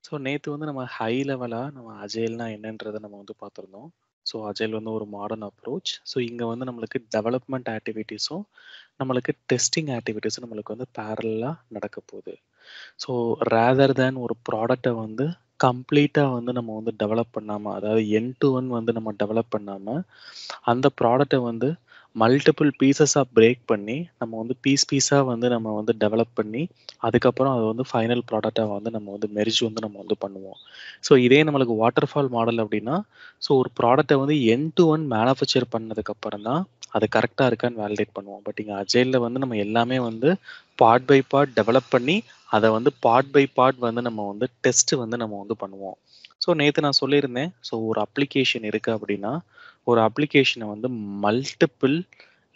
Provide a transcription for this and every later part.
So நேத்து வந்து நம்ம ஹை லெவலா நம்ம அஜைல்னா என்னன்றத நம்ம வந்து பார்த்துருந்தோம். ஸோ அஜைல் வந்து ஒரு மாடர்ன் அப்ரோச். ஸோ இங்க வந்து நம்மளுக்கு டெவலப்மெண்ட் ஆக்டிவிட்டீஸும், நம்மளுக்கு டெஸ்டிங் ஆக்டிவிட்டீஸும் நம்மளுக்கு வந்து பேரலலா நடக்க போகுது. ஸோ ரேதர் தேன் ஒரு ப்ராடக்ட்ட வந்து கம்ப்ளீட்டா வந்து நம்ம வந்து டெவலப் பண்ணாம, அதாவது எண்ட் டு எண்ட் வந்து நம்ம டெவலப் பண்ணாம, அந்த ப்ராடக்ட்ட வந்து மல்டிபிள் பீசஸா பிரேக் பண்ணி, நம்ம வந்து பீஸா வந்து நம்ம வந்து டெவலப் பண்ணி, அதுக்கப்புறம் அது வந்து ஃபைனல் ப்ராடக்ட்டா வந்து நம்ம வந்து மெர்ஜ் வந்து நம்ம வந்து பண்ணுவோம். ஸோ இதே நம்மளுக்கு வாட்டர்ஃபால் மாடல் அப்படின்னா, ஸோ ஒரு ப்ராடக்ட்ட வந்து எண்ட் டு எண்ட் மேனுஃபேக்சர் பண்ணதுக்கப்புறம் தான், அது கரெக்ட்டா இருக்கான்னு வேலிடேட் பண்ணுவோம். பட் இங்க அஜைல்ல வந்து நம்ம எல்லாமே வந்து பார்ட் பை பார்ட் டெவலப் பண்ணி, அத வந்து பார்ட் பை பார்ட் வந்து நம்ம வந்து டெஸ்ட் வந்து நம்ம வந்து பண்ணுவோம். ஸோ நேத்து நான் சொல்லியிருந்தேன். ஸோ ஒரு அப்ளிகேஷன் இருக்கு அப்படின்னா, ஒரு அப்ளிகேஷன வந்து மல்டிபிள்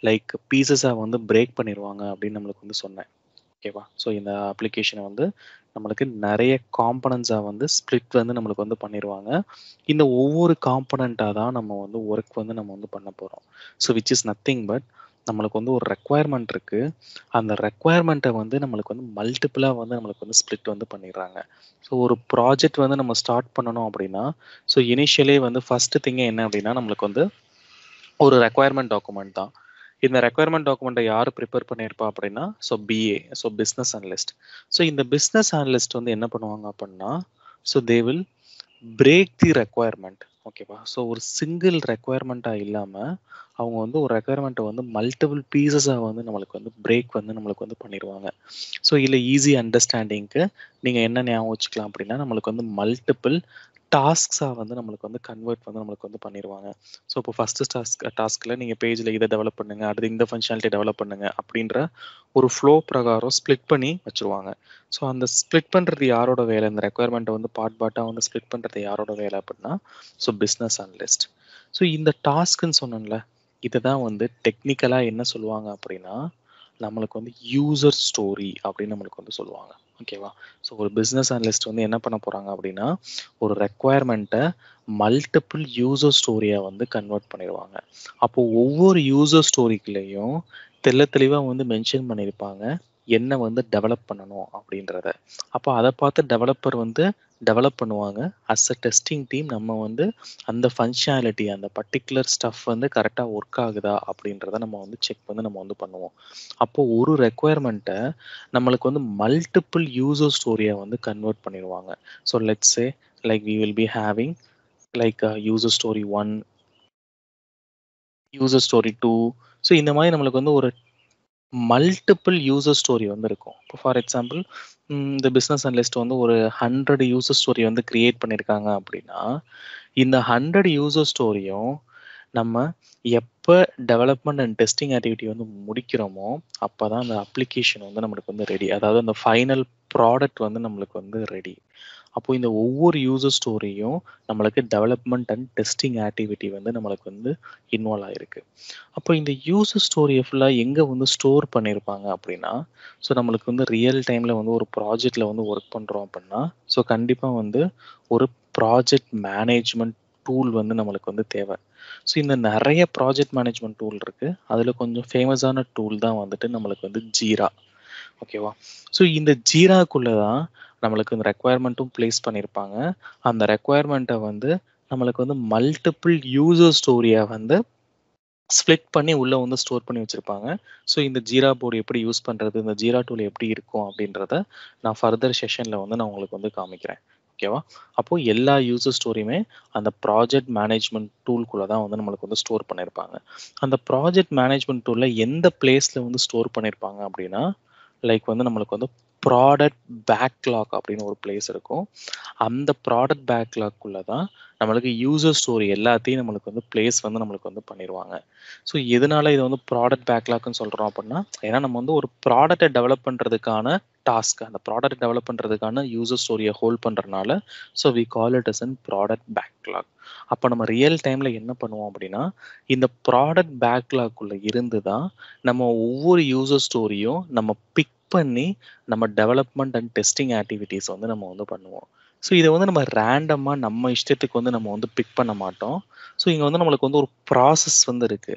லைக் பீஸஸா வந்து பிரேக் பண்ணிருவாங்க அப்படின்னு நம்மளுக்கு வந்து சொன்னேன். ஓகேவா? ஸோ இந்த அப்ளிகேஷன வந்து நம்மளுக்கு நெறைய காம்போனன்ட்ஸா வந்து ஸ்ப்ளிட் வந்து நம்மளுக்கு வந்து பண்ணிருவாங்க. இந்த ஒவ்வொரு காம்போனன்ட்டா தான் நம்ம வந்து ஒர்க் வந்து நம்ம வந்து பண்ண போறோம். So which is nothing but நம்மளுக்கு வந்து ஒரு ரெக்வயர்மென்ட் இருக்கு. அந்த ரெக்வயர்மென்ட்ட வந்து நம்மளுக்கு வந்து மல்டிபிளா வந்து நம்மளுக்கு வந்து ஸ்ப்ளிட் வந்து பண்ணிடுறாங்க. ஸோ ஒரு ப்ராஜெக்ட் வந்து நம்ம ஸ்டார்ட் பண்ணணும் அப்படின்னா, ஸோ இனிஷியலே வந்து ஃபர்ஸ்ட் திங்கே என்ன அப்படின்னா, நம்மளுக்கு வந்து ஒரு ரெக்வயர்மென்ட் டாக்குமெண்ட் தான். இந்த ரெக்வயர்மென்ட் டாக்குமெண்ட்ட யாரு பிரிப்பேர் பண்ணியிருப்பா அப்படின்னா, so BA, so business analyst. So இந்த பிசினஸ் அனலிஸ்ட் வந்து என்ன பண்ணுவாங்க அப்படின்னா, so they will break the requirement. ஓகேவா? ஸோ ஒரு சிங்கிள் ரெக்வயர்மெண்ட்டா இல்லாம, அவங்க வந்து ஒரு ரெக்வயர்மெண்ட்ட வந்து மல்டிபிள் பீஸஸா வந்து நம்மளுக்கு வந்து பிரேக் வந்து நம்மளுக்கு வந்து பண்ணிருவாங்க. ஸோ இதுல ஈஸி அண்டர்ஸ்டாண்டிங்க்கு நீங்க என்ன ஞாபகம் வச்சுக்கலாம் அப்படின்னா, நம்மளுக்கு வந்து மல்டிபிள் டாஸ்க்ஸா வந்து நம்மளுக்கு வந்து கன்வெர்ட் வந்து நம்மளுக்கு வந்து பண்ணிருவாங்க. ஸோ இப்போ ஃபர்ஸ்ட் டாஸ்க்ல நீங்க பேஜ்ல இத டெவலப் பண்ணுங்க, அடுத்து இந்த ஃபங்ஷனாலிட்டி டெவலப் பண்ணுங்க அப்படின்ற ஒரு ஃப்ளோ பிரகாரம் ஸ்ப்ளிட் பண்ணி வச்சுருவாங்க. ஸோ அந்த ஸ்ப்ளிட் பண்றது யாரோட வேலை? இந்த ரெக்வயர்மெண்ட்ட வந்து பார்ட்டா வந்து ஸ்ப்ளிட் பண்றது யாரோட வேலை அப்படின்னா, ஸோ பிசினஸ் அனலிஸ்ட். ஸோ இந்த டாஸ்க்ன்னு சொன்னேன்ல, இதுதான் வந்து டெக்னிக்கலா என்ன சொல்லுவாங்க அப்படின்னா, நம்மளுக்கு வந்து யூசர் ஸ்டோரி அப்படின்னு நம்மளுக்கு வந்து சொல்லுவாங்க. ஓகேவா? ஸோ ஒரு பிசினஸ் அனலிஸ்ட் வந்து என்ன பண்ண போறாங்க அப்படின்னா, ஒரு ரெக்வயர்மெண்ட்ட மல்டிபிள் யூசர் ஸ்டோரியா வந்து கன்வெர்ட் பண்ணிருவாங்க. அப்போ ஒவ்வொரு யூசர் ஸ்டோரிக்குள்ளேயும் தெளிவா வந்து மென்ஷன் பண்ணியிருப்பாங்க. என்ன வந்து டெவலப் பண்ணணும் அப்படின்றத. அப்போ அத பார்த்து டெவலப்பர் வந்து டெவலப் பண்ணுவாங்க. அஸ் அ டெஸ்டிங் டீம் நம்ம வந்து அந்த ஃபங்ஷனாலிட்டி அந்த பர்ட்டிகுலர் ஸ்டஃப் வந்து கரெக்ட்டா ஒர்க் ஆகுதா அப்படின்றத நம்ம வந்து செக் வந்து நம்ம வந்து பண்ணுவோம். அப்போ ஒரு ரெக்வயர்மெண்ட்ட நம்மளுக்கு வந்து மல்டிபிள் யூசர் ஸ்டோரியா வந்து கன்வெர்ட் பண்ணிருவாங்க. So let's say like we will be having like user story 1, user story 2. So இந்த மாதிரி நம்மளுக்கு வந்து ஒரு மல்டிபிள் யூசர் ஸ்டோரி வந்து இருக்கும். இப்போ ஃபார் எக்ஸாம்பிள் இந்த பிசினஸ் அனலிஸ்ட் வந்து ஒரு 100 யூசர் ஸ்டோரி வந்து கிரியேட் பண்ணியிருக்காங்க அப்படின்னா, இந்த 100 யூசர் ஸ்டோரியும் நம்ம எப்ப டெவலப்மெண்ட் அண்ட் டெஸ்டிங் ஆக்டிவிட்டி வந்து முடிக்கிறோமோ, அப்பதான் அந்த அப்ளிகேஷன் வந்து நம்மளுக்கு வந்து ரெடி. அதாவது அந்த ஃபைனல் ப்ராடக்ட் வந்து நம்மளுக்கு வந்து ரெடி. அப்போ இந்த ஒவ்வொரு யூசர் ஸ்டோரியும் நம்மளுக்கு டெவலப்மெண்ட் அண்ட் டெஸ்டிங் ஆக்டிவிட்டி வந்து நம்மளுக்கு வந்து இன்வால்வ் ஆயிருக்கு. அப்போ இந்த யூசர் ஸ்டோரியை ஃபுல்லாக எங்கே வந்து ஸ்டோர் பண்ணியிருப்பாங்க அப்படின்னா, ஸோ நம்மளுக்கு வந்து ரியல் டைமில் வந்து ஒரு ப்ராஜெக்டில் வந்து ஒர்க் பண்ணுறோம் அப்படின்னா, ஸோ கண்டிப்பாக வந்து ஒரு ப்ராஜெக்ட் மேனேஜ்மெண்ட் டூல் வந்து நம்மளுக்கு வந்து தேவை. ஸோ இந்த நிறைய ப்ராஜெக்ட் மேனேஜ்மெண்ட் டூல் இருக்கு. அதில் கொஞ்சம் ஃபேமஸான டூல் தான் வந்துட்டு நம்மளுக்கு வந்து ஜீரா. ஓகேவா? ஸோ இந்த ஜீராக்குள்ள தான் நம்மளுக்கு இந்த ரெக்வயர்மெண்ட்டும் பிளேஸ் பண்ணியிருப்பாங்க. அந்த ரெக்வயர்மெண்ட்டை வந்து நம்மளுக்கு வந்து மல்டிபிள் யூசர் ஸ்டோரியா வந்து ஸ்ப்ளிட் பண்ணி உள்ள வந்து ஸ்டோர் பண்ணி வச்சிருப்பாங்க. ஸோ இந்த ஜீரா போர்டு எப்படி யூஸ் பண்றது, இந்த ஜீரா டூல் எப்படி இருக்கும் அப்படின்றத நான் ஃபர்தர் செஷன்ல வந்து நான் உங்களுக்கு வந்து காமிக்கிறேன். ஓகேவா? அப்போ எல்லா யூசர் ஸ்டோரியுமே அந்த ப்ராஜெக்ட் மேனேஜ்மெண்ட் டூல்குள்ள தான் வந்து நம்மளுக்கு வந்து ஸ்டோர் பண்ணியிருப்பாங்க. அந்த ப்ராஜெக்ட் மேனேஜ்மெண்ட் டூல்ல எந்த பிளேஸ்ல வந்து ஸ்டோர் பண்ணியிருப்பாங்க அப்படின்னா, லைக் வந்து நம்மளுக்கு வந்து ப்ராடக்ட் பேக்லாக் அப்படின்னு ஒரு பிளேஸ் இருக்கும். அந்த ப்ராடக்ட் பேக்லாக்குள்ள தான் நம்மளுக்கு யூசர் ஸ்டோரி எல்லாத்தையும் நம்மளுக்கு வந்து பிளேஸ் வந்து நம்மளுக்கு வந்து பண்ணிருவாங்க. ஸோ எதனால இது வந்து ப்ராடக்ட் பேக்லாக்னு சொல்றோம் அப்படின்னா, ஏன்னா நம்ம வந்து ஒரு ப்ராடக்ட்டை டெவலப் பண்றதுக்கான டாஸ்க், அந்த ப்ராடக்ட் டெவலப் பண்றதுக்கான யூசர் ஸ்டோரியை ஹோல்ட் பண்றதுனால, so we call it as an product backlog. அப்போ நம்ம ரியல் டைம்ல என்ன பண்ணுவோம் அப்படின்னா, இந்த ப்ராடக்ட் பேக்லாக்குள்ள இருந்து தான் நம்ம ஒவ்வொரு யூசர் ஸ்டோரியும் நம்ம பிக் பண்ணி நம்ம டெவலப்மெண்ட் அண்ட் டெஸ்டிங் ஆக்டிவிட்டீஸ் வந்து நம்ம வந்து பண்ணுவோம். ஸோ இதை வந்து நம்ம ரேண்டமாக நம்ம இஷ்டத்துக்கு வந்து நம்ம வந்து பிக் பண்ண மாட்டோம். ஸோ இங்கே வந்து நம்மளுக்கு வந்து ஒரு ப்ராசஸ் வந்து இருக்கு.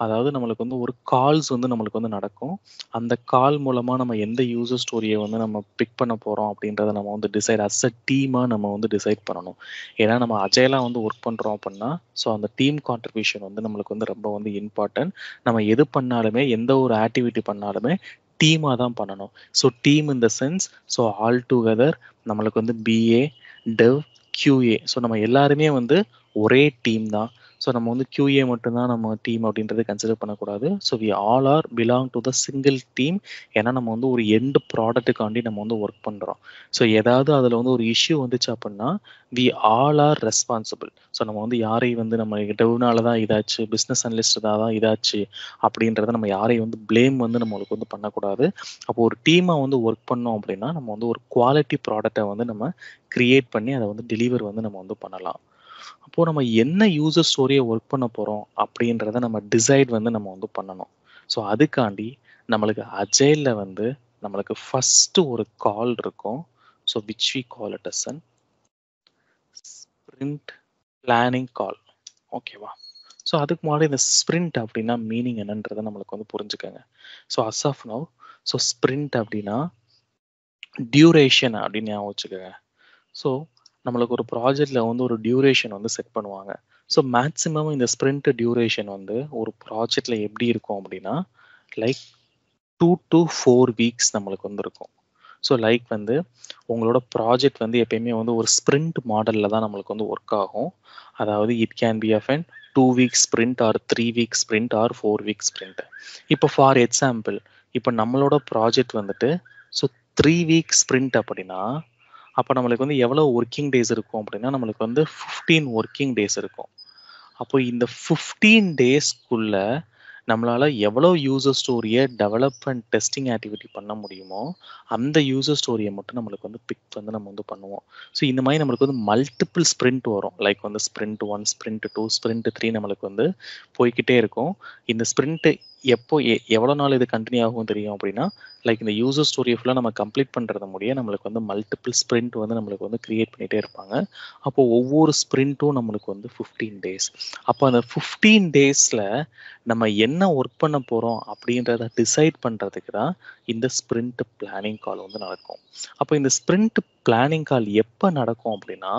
அதாவது நம்மளுக்கு வந்து ஒரு கால்ஸ் வந்து நம்மளுக்கு வந்து நடக்கும். அந்த கால் மூலமா நம்ம எந்த யூசர் ஸ்டோரிய வந்து நம்ம பிக் பண்ண போறோம் அப்படின்றத நம்ம வந்து டிசைட் அஸ் அ டீமா நம்ம வந்து டிசைட் பண்ணணும். ஏன்னா நம்ம அஜைலா வந்து ஒர்க் பண்றோம் அப்படின்னா, ஸோ அந்த டீம் கான்ட்ரிபியூஷன் வந்து நம்மளுக்கு வந்து ரொம்ப வந்து இம்பார்ட்டன்ட். நம்ம எது பண்ணாலுமே, எந்த ஒரு ஆக்டிவிட்டி பண்ணாலுமே டீமா தான் பண்ணணும். So team in the sense, so all together நம்மளுக்கு வந்து பிஏ, டெவ், QA. ஸோ நம்ம எல்லாருமே வந்து ஒரே டீம் தான். ஸோ நம்ம வந்து QA மட்டும்தான் நம்ம டீம் அப்படின்றத கன்சிடர் பண்ணக்கூடாது. So we all are belong to the single team. ஏன்னா நம்ம வந்து ஒரு எண்ட் ப்ராடக்ட்டுக்காண்டி நம்ம வந்து ஒர்க் பண்ணுறோம். ஸோ ஏதாவது அதில் வந்து ஒரு இஷ்யூ வந்துச்சு அப்படின்னா we all are responsible. So நம்ம வந்து யாரையும் வந்து நம்ம டெவ்னால தான் இதாச்சு, பிஸ்னஸ் அனலிஸ்ட் தான் இதாச்சு அப்படின்றத நம்ம யாரையும் வந்து ப்ளேம் வந்து நம்மளுக்கு வந்து பண்ணக்கூடாது. அப்போ ஒரு டீமாக வந்து ஒர்க் பண்ணோம் அப்படின்னா நம்ம வந்து ஒரு குவாலிட்டி ப்ராடக்டை வந்து நம்ம கிரியேட் பண்ணி அதை வந்து டெலிவர் வந்து நம்ம வந்து பண்ணலாம். அப்போ நம்ம என்ன யூசர் ஸ்டோரியை ஒர்க் பண்ண போறோம் அப்படின்றத நம்ம டிசைட் வந்து நம்ம வந்து பண்ணணும். ஸோ அதுக்காண்டி நம்மளுக்கு அஜைல்ல வந்து நம்மளுக்கு ஃபர்ஸ்ட் ஒரு கால் இருக்கும். So which we call it as an sprint planning call. ஓகேவா? ஸோ அதுக்கு முன்னாடி இந்த ஸ்பிரிண்ட் அப்படின்னா மீனிங் என்னன்றதை நம்மளுக்கு வந்து புரிஞ்சுக்கோங்க. So as of now, so sprint அப்படின்னா டியூரேஷன் அப்படின்னு ஞாபகம் வச்சுக்கோங்க. ஸோ நம்மளுக்கு ஒரு ப்ராஜெக்ட்ல வந்து ஒரு டியூரேஷன் வந்து செட் பண்ணுவாங்க. ஸோ மேக்ஸிமம் இந்த ஸ்பிரிண்ட் டியூரேஷன் வந்து ஒரு ப்ராஜெக்ட்ல எப்படி இருக்கும் அப்படின்னா லைக் 2 to 4 வீக்ஸ் நம்மளுக்கு வந்து இருக்கும். ஸோ லைக் வந்து உங்களோட ப்ராஜெக்ட் வந்து எப்பயுமே வந்து ஒரு ஸ்பிரிண்ட் மாடலில் தான் நம்மளுக்கு வந்து ஒர்க் ஆகும். அதாவது it can be of an 2 weeks sprint or 3 weeks sprint or 4 weeks sprint. இப்போ ஃபார் எக்ஸாம்பிள், இப்போ நம்மளோட ப்ராஜெக்ட் வந்துட்டு ஸோ 3 வீக்ஸ் ஸ்பிரிண்ட் அப்படின்னா அப்போ நம்மளுக்கு வந்து எவ்வளோ ஒர்க்கிங் டேஸ் இருக்கும் அப்படின்னா நம்மளுக்கு வந்து 15 ஒர்க்கிங் டேஸ் இருக்கும். அப்போ இந்த 15 டேஸ்க்குள்ள நம்மளால எவ்வளோ யூசர் ஸ்டோரியை டெவலப் அண்ட் டெஸ்டிங் ஆக்டிவிட்டி பண்ண முடியுமோ அந்த யூசர் ஸ்டோரியை மட்டும் நம்மளுக்கு வந்து பிக் வந்து நம்ம வந்து பண்ணுவோம். ஸோ இந்த மாதிரி நம்மளுக்கு வந்து மல்டிபிள் ஸ்பிரிண்ட் வரும். லைக் வந்து ஸ்பிரிண்ட் 1, ஸ்பிரிண்ட் 2, ஸ்பிரிண்ட் 3 நம்மளுக்கு வந்து போய்கிட்டே இருக்கும். இந்த ஸ்பிரிண்ட் எப்போ எவ்வளோ நாள் இது கண்டினியூ ஆகும் தெரியும் அப்படின்னா லைக் இந்த யூசர் ஸ்டோரியை ஃபுல்லாக நம்ம கம்ப்ளீட் பண்ணுறது முடிய நம்மளுக்கு வந்து மல்டிபிள் ஸ்பிரிண்ட் வந்து நம்மளுக்கு வந்து கிரியேட் பண்ணிகிட்டே இருப்பாங்க. அப்போ ஒவ்வொரு ஸ்பிரிண்ட்டும் நம்மளுக்கு வந்து 15 டேஸ். அப்போ அந்த 15 டேஸில் நம்ம என்ன ஒர்க் பண்ண போகிறோம் அப்படின்றத டிசைட் பண்ணுறதுக்கு தான் இந்த ஸ்பிரிண்ட் பிளானிங் கால் வந்து நடக்கும். அப்போ இந்த ஸ்பிரிண்ட் பிளானிங் கால் எப்போ நடக்கும் அப்படின்னா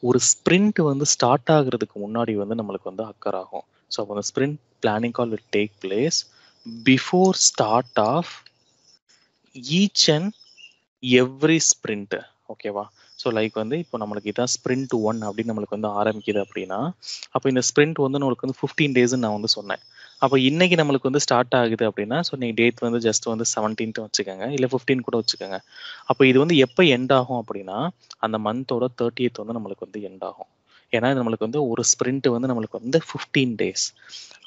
ஒரு ஸ்பிரிண்ட் வந்து ஸ்டார்ட் ஆகுறதுக்கு முன்னாடி வந்து நம்மளுக்கு வந்து அக்கர் ஆகும். ஸோ அப்போ அந்த sprint planning call will take place before start of each and every sprint. ஓகேவா? ஸோ லைக் வந்து இப்போ நம்மளுக்கு இதான் ஸ்பிரிண்ட் 1 அப்படின்னு நம்மளுக்கு வந்து ஆரம்பிக்குது அப்படின்னா அப்போ இந்த ஸ்பிரிண்ட் வந்து நம்மளுக்கு வந்து 15 டேஸ்ன்னு நான் வந்து சொன்னேன். அப்போ இன்னைக்கு நம்மளுக்கு வந்து ஸ்டார்ட் ஆகுது அப்படின்னா ஸோ நீங்கள் டேட் வந்து ஜஸ்ட் வந்து 17th வச்சுக்கோங்க, இல்லை 15 கூட வச்சுக்கோங்க. அப்போ இது வந்து எப்போ எண்ட் ஆகும் அப்படின்னா அந்த மந்தோட 30th வந்து நம்மளுக்கு வந்து எண்ட் ஆகும். ஏன்னா நம்மளுக்கு வந்து ஒரு ஸ்பிரிண்ட் வந்து நம்மளுக்கு வந்து 15 டேஸ்.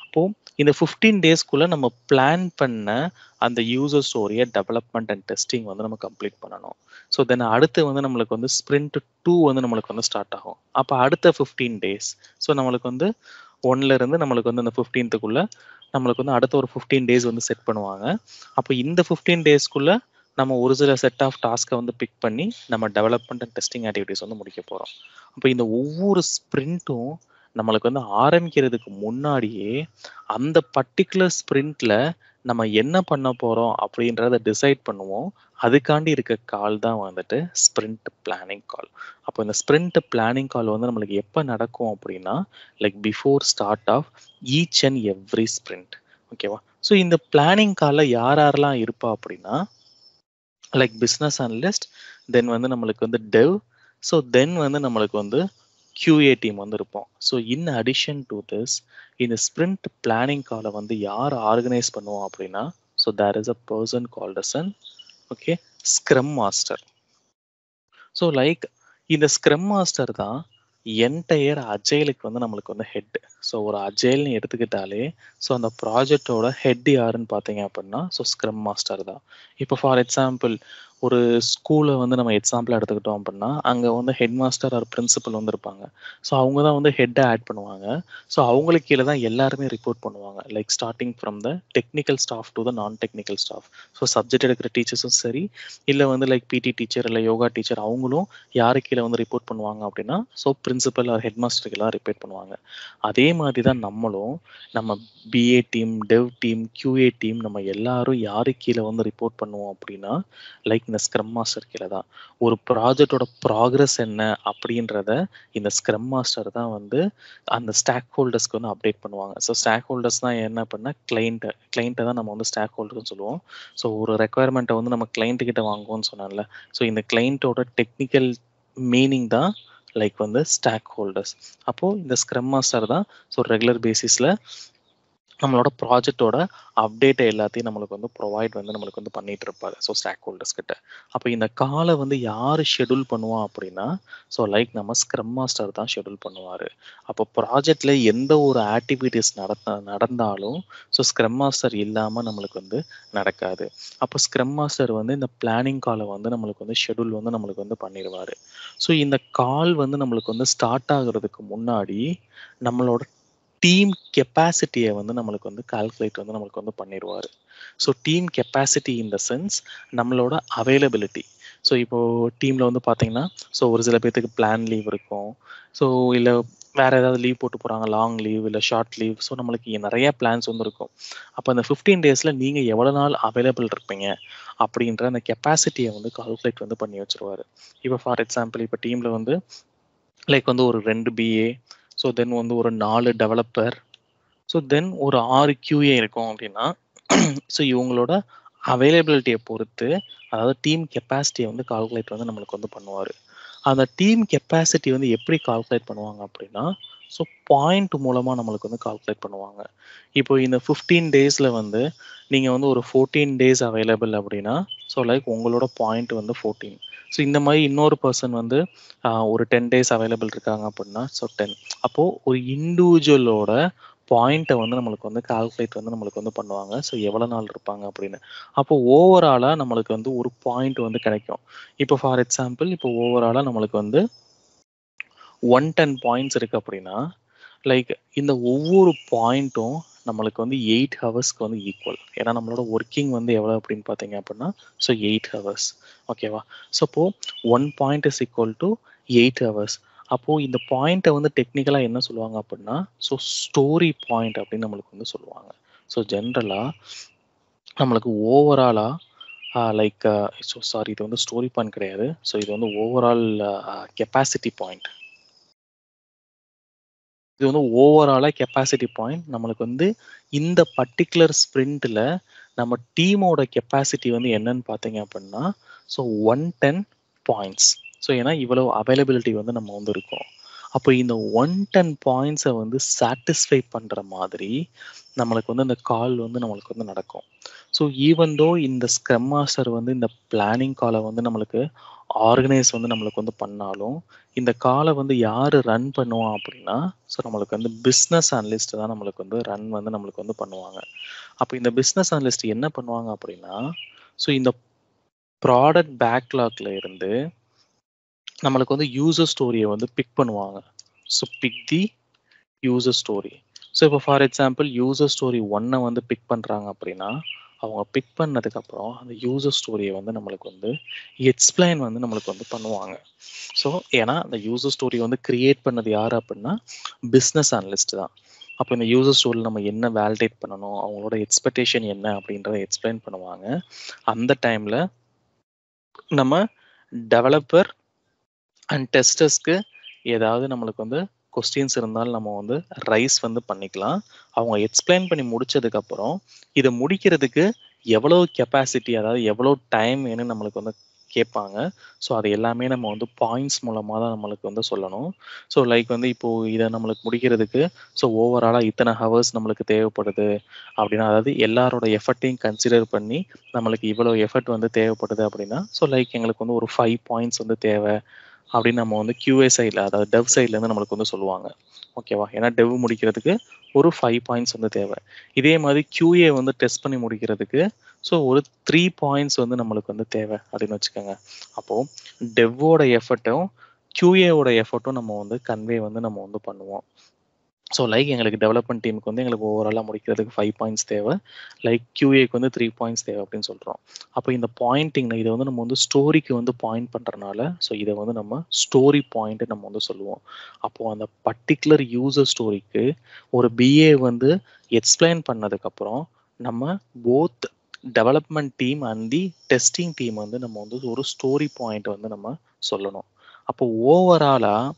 அப்போ இந்த 15 டேஸ்க்குள்ள நம்ம பிளான் பண்ண அந்த யூசர் ஸ்டோரியை டெவலப்மெண்ட் அண்ட் டெஸ்டிங் வந்து நம்ம கம்ப்ளீட் பண்ணணும். ஸோ தென் அடுத்து வந்து நம்மளுக்கு வந்து ஸ்பிரிண்ட் 2 வந்து நம்மளுக்கு வந்து ஸ்டார்ட் ஆகும். அப்போ அடுத்த 15 டேஸ். ஸோ நம்மளுக்கு வந்து 1ல இருந்து நம்மளுக்கு வந்து அந்த 15க்குள்ள நம்மளுக்கு வந்து அடுத்த ஒரு 15 டேஸ் வந்து செட் பண்ணுவாங்க. அப்போ இந்த 15 டேஸ்க்குள்ள நம்ம ஒரு சில செட் ஆஃப் டாஸ்க்கை வந்து பிக் பண்ணி நம்ம டெவலப்மெண்ட் அண்ட் டெஸ்டிங் ஆக்டிவிட்டிஸ் வந்து முடிக்க போகிறோம். அப்போ இந்த ஒவ்வொரு ஸ்பிரிண்ட்டும் நம்மளுக்கு வந்து ஆரம்பிக்கிறதுக்கு முன்னாடியே அந்த பர்டிகுலர் ஸ்பிரிண்ட்ல நம்ம என்ன பண்ண போறோம் அப்படின்றத டிசைட் பண்ணுவோம். அதுக்காண்டி இருக்க கால் தான் வந்துட்டு ஸ்பிரிண்ட் பிளானிங் கால். அப்போ இந்த ஸ்பிரிண்ட் பிளானிங் கால் வந்து நம்மளுக்கு எப்போ நடக்கும் அப்படின்னா like before start of each and every sprint. ஓகேவா? ஸோ இந்த பிளானிங் காலில் யார் யாரெல்லாம் இருப்பா அப்படின்னா லைக் பிஸ்னஸ் அனலிஸ்ட், தென் வந்து நம்மளுக்கு வந்து டெவ், ஸோ தென் வந்து நம்மளுக்கு வந்து QA டீம் வந்து இருப்போம். So in addition to this இந்த ஸ்பிரிண்ட் பிளானிங் காலை வந்து யார் ஆர்கனைஸ் பண்ணுவோம் அப்படின்னா so there is a person called as an okay scrum master. So like இந்த ஸ்க்ரம் மாஸ்டர் தான் என்டையர் அஜைலுக்கு வந்து நம்மளுக்கு வந்து ஹெட். ஸோ ஒரு அஜைல்னு எடுத்துக்கிட்டாலே ஸோ அந்த ப்ராஜெக்டோட ஹெட் யாருன்னு பார்த்தீங்க அப்படின்னா ஸோ ஸ்க்ரம் மாஸ்டர் தான். இப்போ ஃபார் எக்ஸாம்பிள் ஒரு ஸ்கூலை வந்து நம்ம எக்ஸாம்பிள் எடுத்துக்கிட்டோம் அப்படின்னா அங்கே வந்து ஹெட் மாஸ்டர் ஆர் பிரின்சிபல் வந்து இருப்பாங்க. ஸோ அவங்க தான் வந்து ஹெட்டை ஆட் பண்ணுவாங்க. ஸோ அவங்களுக்கு கீழே தான் எல்லாருமே ரிப்போர்ட் பண்ணுவாங்க. Like starting from the technical staff to the நான் டெக்னிக்கல் ஸ்டாஃப். ஸோ சப்ஜெக்ட் எடுக்கிற டீச்சர்ஸும் சரி, இல்லை வந்து லைக் பிடி டீச்சர் இல்லை யோகா டீச்சர் அவங்களும் யாரு கீழே வந்து ரிப்போர்ட் பண்ணுவாங்க அப்படின்னா ஸோ பிரின்சிபல் ஆர் ஹெட் மாஸ்டருக்கெல்லாம் ரிப்போர்ட் பண்ணுவாங்க. அதே மாதிரி தான் நம்மளும் நம்ம BA team, dev team, QA team நம்ம எல்லாரும் யாரு கீழே வந்து ரிப்போர்ட் பண்ணுவோம் அப்படின்னா லைக் இந்த ஸ்க்ரம் மாஸ்டர் கீழே தான். ஒரு ப்ராஜெக்டோட ப்ராக்ரஸ் என்ன அப்படின்றத இந்த ஸ்க்ரம் மாஸ்டர் தான் வந்து அந்த ஸ்டாக் ஹோல்டர்ஸ்க்கு வந்து அப்டேட் பண்ணுவாங்க. ஸோ ஸ்டாக் ஹோல்டர்ஸ் தான் என்ன பண்ணால் கிளைண்ட்டை தான் நம்ம வந்து ஸ்டாக் ஹோல்டர்னு சொல்லுவோம். ஸோ ஒரு ரெக்குவயர்மெண்ட்டை வந்து நம்ம கிளைண்ட் கிட்ட வாங்குவோம்னு சொன்னால, ஸோ இந்த கிளைண்ட்டோட டெக்னிக்கல் மீனிங் தான் லைக் வந்து ஸ்டாக் ஹோல்டர்ஸ். அப்போது இந்த ஸ்க்ரம் மாஸ்டர் தான் ஸோ ரெகுலர் பேசிஸில் நம்மளோட ப்ராஜெக்டோட அப்டேட்டை எல்லாத்தையும் நம்மளுக்கு வந்து ப்ரொவைட் வந்து நம்மளுக்கு வந்து பண்ணிட்டு இருப்பாரு. ஸோ ஸ்டாக் ஹோல்டர்ஸ் கிட்ட. அப்போ இந்த காலை வந்து யார் ஷெடியூல் பண்ணுவான் அப்படின்னா ஸோ லைக் நம்ம ஸ்க்ரம் மாஸ்டர் தான் ஷெடியூல் பண்ணுவார். அப்போ ப்ராஜெக்டில் எந்த ஒரு ஆக்டிவிட்டீஸ் நடந்தாலும் ஸோ ஸ்க்ரம் மாஸ்டர் இல்லாமல் நம்மளுக்கு வந்து நடக்காது. அப்போ ஸ்க்ரம் மாஸ்டர் வந்து இந்த பிளானிங் காலை வந்து நம்மளுக்கு வந்து ஷெடியூல் வந்து நம்மளுக்கு வந்து பண்ணிடுவார். ஸோ இந்த கால் வந்து நம்மளுக்கு வந்து ஸ்டார்ட் ஆகுறதுக்கு முன்னாடி நம்மளோட டீம் கெப்பாசிட்டியை வந்து நம்மளுக்கு வந்து கால்குலேட் வந்து நம்மளுக்கு வந்து பண்ணிடுவார். So team capacity in the sense நம்மளோட அவைலபிலிட்டி. ஸோ இப்போது டீமில் வந்து பார்த்தீங்கன்னா ஸோ ஒரு சில பேர்த்துக்கு பிளான் லீவ் இருக்கும். ஸோ இல்லை வேறு ஏதாவது லீவ் போட்டு போகிறாங்க, லாங் லீவ் இல்லை ஷார்ட் லீவ். ஸோ நம்மளுக்கு நிறைய பிளான்ஸ் வந்து இருக்கும். அப்போ அந்த 15 டேஸில் நீங்கள் எவ்வளோ நாள் அவைலபிள் இருப்பீங்க அப்படின்ற அந்த கெப்பாசிட்டியை வந்து கால்குலேட் வந்து பண்ணி வச்சுருவார். இப்போ ஃபார் எக்ஸாம்பிள் இப்போ டீமில் வந்து லைக் வந்து ஒரு 2 பிஏ, ஸோ தென் வந்து ஒரு 4 டெவலப்பர், ஸோ தென் ஒரு 6 கியூஏ இருக்கும் அப்படின்னா ஸோ இவங்களோட அவைலபிலிட்டியை பொறுத்து அதாவது டீம் கெப்பாசிட்டியை வந்து கால்குலேட் வந்து நம்மளுக்கு வந்து பண்ணுவார். அந்த டீம் கெப்பாசிட்டி வந்து எப்படி கால்குலேட் பண்ணுவாங்க அப்படின்னா ஸோ பாயிண்ட் மூலமாக நம்மளுக்கு வந்து கால்குலேட் பண்ணுவாங்க. இப்போ இந்த 15 டேஸில் வந்து நீங்கள் வந்து ஒரு 14 டேஸ் அவைலபிள் அப்படின்னா ஸோ லைக் உங்களோட பாயிண்ட் வந்து 14. ஸோ இந்த மாதிரி இன்னொரு பர்சன் வந்து ஒரு 10 டேஸ் அவைலபிள் இருக்காங்க அப்படின்னா ஸோ 10. அப்போது ஒரு இண்டிவிஜுவலோட பாயிண்ட்டை வந்து நம்மளுக்கு வந்து கால்குலேட் வந்து நம்மளுக்கு வந்து பண்ணுவாங்க. ஸோ எவ்வளோ நாள் இருப்பாங்க அப்படின்னு. அப்போ ஓவராலாக நம்மளுக்கு வந்து ஒரு பாயிண்ட் வந்து கிடைக்கும். இப்போ ஃபார் எக்ஸாம்பிள் இப்போ ஓவராலாக நம்மளுக்கு வந்து 110 பாயிண்ட்ஸ் இருக்குது அப்படின்னா லைக் இந்த ஒவ்வொரு பாயிண்ட்டும் நம்மளுக்கு வந்து 8 ஹவர்ஸ்க்கு வந்து ஈக்குவல். ஏன்னா நம்மளோட ஒர்க்கிங் வந்து எவ்வளோ அப்படின்னு பார்த்தீங்க அப்படின்னா ஸோ 8 ஹவர்ஸ். ஓகேவா? ஸோ அப்போது 1 point is equal to 8 hours. அப்போது இந்த பாயிண்ட்டை வந்து டெக்னிக்கலாக என்ன சொல்லுவாங்க அப்படின்னா ஸோ ஸ்டோரி பாயிண்ட் அப்படின்னு நம்மளுக்கு வந்து சொல்லுவாங்க. ஸோ ஜென்ரலாக நம்மளுக்கு ஓவராலாக லைக் ஸோ சாரி இது வந்து ஸ்டோரி பாயிண்ட் கிடையாது. ஸோ இது வந்து ஓவரால் கெப்பாசிட்டி பாயிண்ட். இது வந்து ஓவராலாக கெப்பாசிட்டி பாயிண்ட். நம்மளுக்கு வந்து இந்த பர்டிகுலர் ஸ்ப்ரிண்ட்டில் நம்ம டீமோட கெப்பாசிட்டி வந்து என்னன்னு பார்த்தீங்க அப்படின்னா ஸோ 110 பாயிண்ட்ஸ். ஸோ ஏன்னா இவ்வளோ அவைலபிலிட்டி வந்து நம்ம வந்து இருக்கோம். அப்போ இந்த 110 பாயிண்ட்ஸை வந்து சாட்டிஸ்ஃபை பண்ணுற மாதிரி நம்மளுக்கு வந்து இந்த கால் வந்து நம்மளுக்கு வந்து நடக்கும். ஸோ ஈவன் தோ இந்த ஸ்க்ரம் மாஸ்டர் வந்து இந்த பிளானிங் காலை வந்து நம்மளுக்கு ஆர்கனைஸ் வந்து நம்மளுக்கு வந்து பண்ணாலும் இந்த காலை வந்து யார் ரன் பண்ணுவான் அப்படின்னா ஸோ நம்மளுக்கு வந்து பிஸ்னஸ் அனலிஸ்ட் தான் நம்மளுக்கு வந்து ரன் வந்து நம்மளுக்கு வந்து பண்ணுவாங்க. அப்போ இந்த பிஸ்னஸ் அனலிஸ்ட் என்ன பண்ணுவாங்க அப்படின்னா ஸோ இந்த ப்ராடக்ட் பேக்லாக்ல இருந்து நம்மளுக்கு வந்து யூசர் ஸ்டோரியை வந்து பிக் பண்ணுவாங்க. ஸோ பிக் தி யூசர் ஸ்டோரி. ஸோ இப்போ ஃபார் எக்ஸாம்பிள் யூசர் ஸ்டோரி 1 வந்து பிக் பண்ணுறாங்க அப்படின்னா அவங்க பிக் பண்ணதுக்கப்புறம் அந்த யூசர் ஸ்டோரியை வந்து நம்மளுக்கு வந்து எக்ஸ்பிளைன் வந்து நம்மளுக்கு வந்து பண்ணுவாங்க. ஸோ ஏன்னா அந்த யூசர் ஸ்டோரி வந்து கிரியேட் பண்ணது யார் அப்படின்னா பிஸ்னஸ் அனலிஸ்ட் தான். அப்போ இந்த யூசர் ஸ்டோரியில் நம்ம என்ன வேலிடேட் பண்ணணும், அவங்களோட எக்ஸ்பெக்டேஷன் என்ன அப்படின்றத எக்ஸ்பிளைன் பண்ணுவாங்க. அந்த டைமில் நம்ம டெவலப்பர் அண்ட் டெஸ்டர்ஸ்க்கு ஏதாவது நம்மளுக்கு வந்து கொஸ்டின்ஸ் இருந்தாலும் நம்ம வந்து ரைஸ் வந்து பண்ணிக்கலாம். அவங்க எக்ஸ்பிளைன் பண்ணி முடிச்சதுக்கப்புறம் இதை முடிக்கிறதுக்கு எவ்வளோ கெப்பாசிட்டி அதாவது எவ்வளோ டைம் வேணும்னு நம்மளுக்கு வந்து கேட்பாங்க. ஸோ அது எல்லாமே நம்ம வந்து பாயிண்ட்ஸ் மூலமாக தான் நம்மளுக்கு வந்து சொல்லணும். ஸோ லைக் வந்து இப்போது இதை நம்மளுக்கு முடிக்கிறதுக்கு ஸோ ஓவராலாக இத்தனை ஹவர்ஸ் நம்மளுக்கு தேவைப்படுது அப்படின்னா அதாவது எல்லாரோட எஃபர்ட்டையும் கன்சிடர் பண்ணி நம்மளுக்கு இவ்வளோ எஃபர்ட் வந்து தேவைப்படுது அப்படின்னா ஸோ லைக் எங்களுக்கு வந்து ஒரு 5 பாயிண்ட்ஸ் வந்து தேவை அப்படின்னு நம்ம வந்து QA சைடில் அதாவது டெவ் சைட்லேருந்து நம்மளுக்கு வந்து சொல்லுவாங்க. ஓகேவா? ஏன்னா டெவ் முடிக்கிறதுக்கு ஒரு 5 பாயிண்ட்ஸ் வந்து தேவை. இதே மாதிரி QA வந்து டெஸ்ட் பண்ணி முடிக்கிறதுக்கு ஸோ ஒரு 3 பாயிண்ட்ஸ் வந்து நம்மளுக்கு வந்து தேவை அப்படின்னு வச்சுக்கோங்க. அப்போ டெவ்வோட எஃபர்ட்டும் QAவோட எஃபர்ட்டும் நம்ம வந்து கன்வே வந்து நம்ம வந்து பண்ணுவோம். ஸோ லைக் எங்களுக்கு டெவலப்மெண்ட் டீமுக்கு வந்து எங்களுக்கு ஓவராலாக முடிக்கிறதுக்கு 5 பாயிண்ட்ஸ் தேவை, லைக் QAக்கு வந்து 3 பாயிண்ட்ஸ் தேவை அப்படின்னு சொல்கிறோம். அப்போ இந்த பாயிண்டிங் இதை வந்து நம்ம வந்து ஸ்டோரிக்கு வந்து பாயிண்ட் பண்ணுறனால ஸோ இதை வந்து நம்ம ஸ்டோரி பாயிண்ட் நம்ம வந்து சொல்லுவோம். அப்போது அந்த பர்டிகுலர் யூசர் ஸ்டோரிக்கு ஒரு BA வந்து எக்ஸ்பிளைன் பண்ணதுக்கப்புறம் நம்ம both development team and the testing team வந்து நம்ம வந்து ஒரு ஸ்டோரி பாயிண்ட் வந்து நம்ம சொல்லணும். அப்போ ஓவராலாக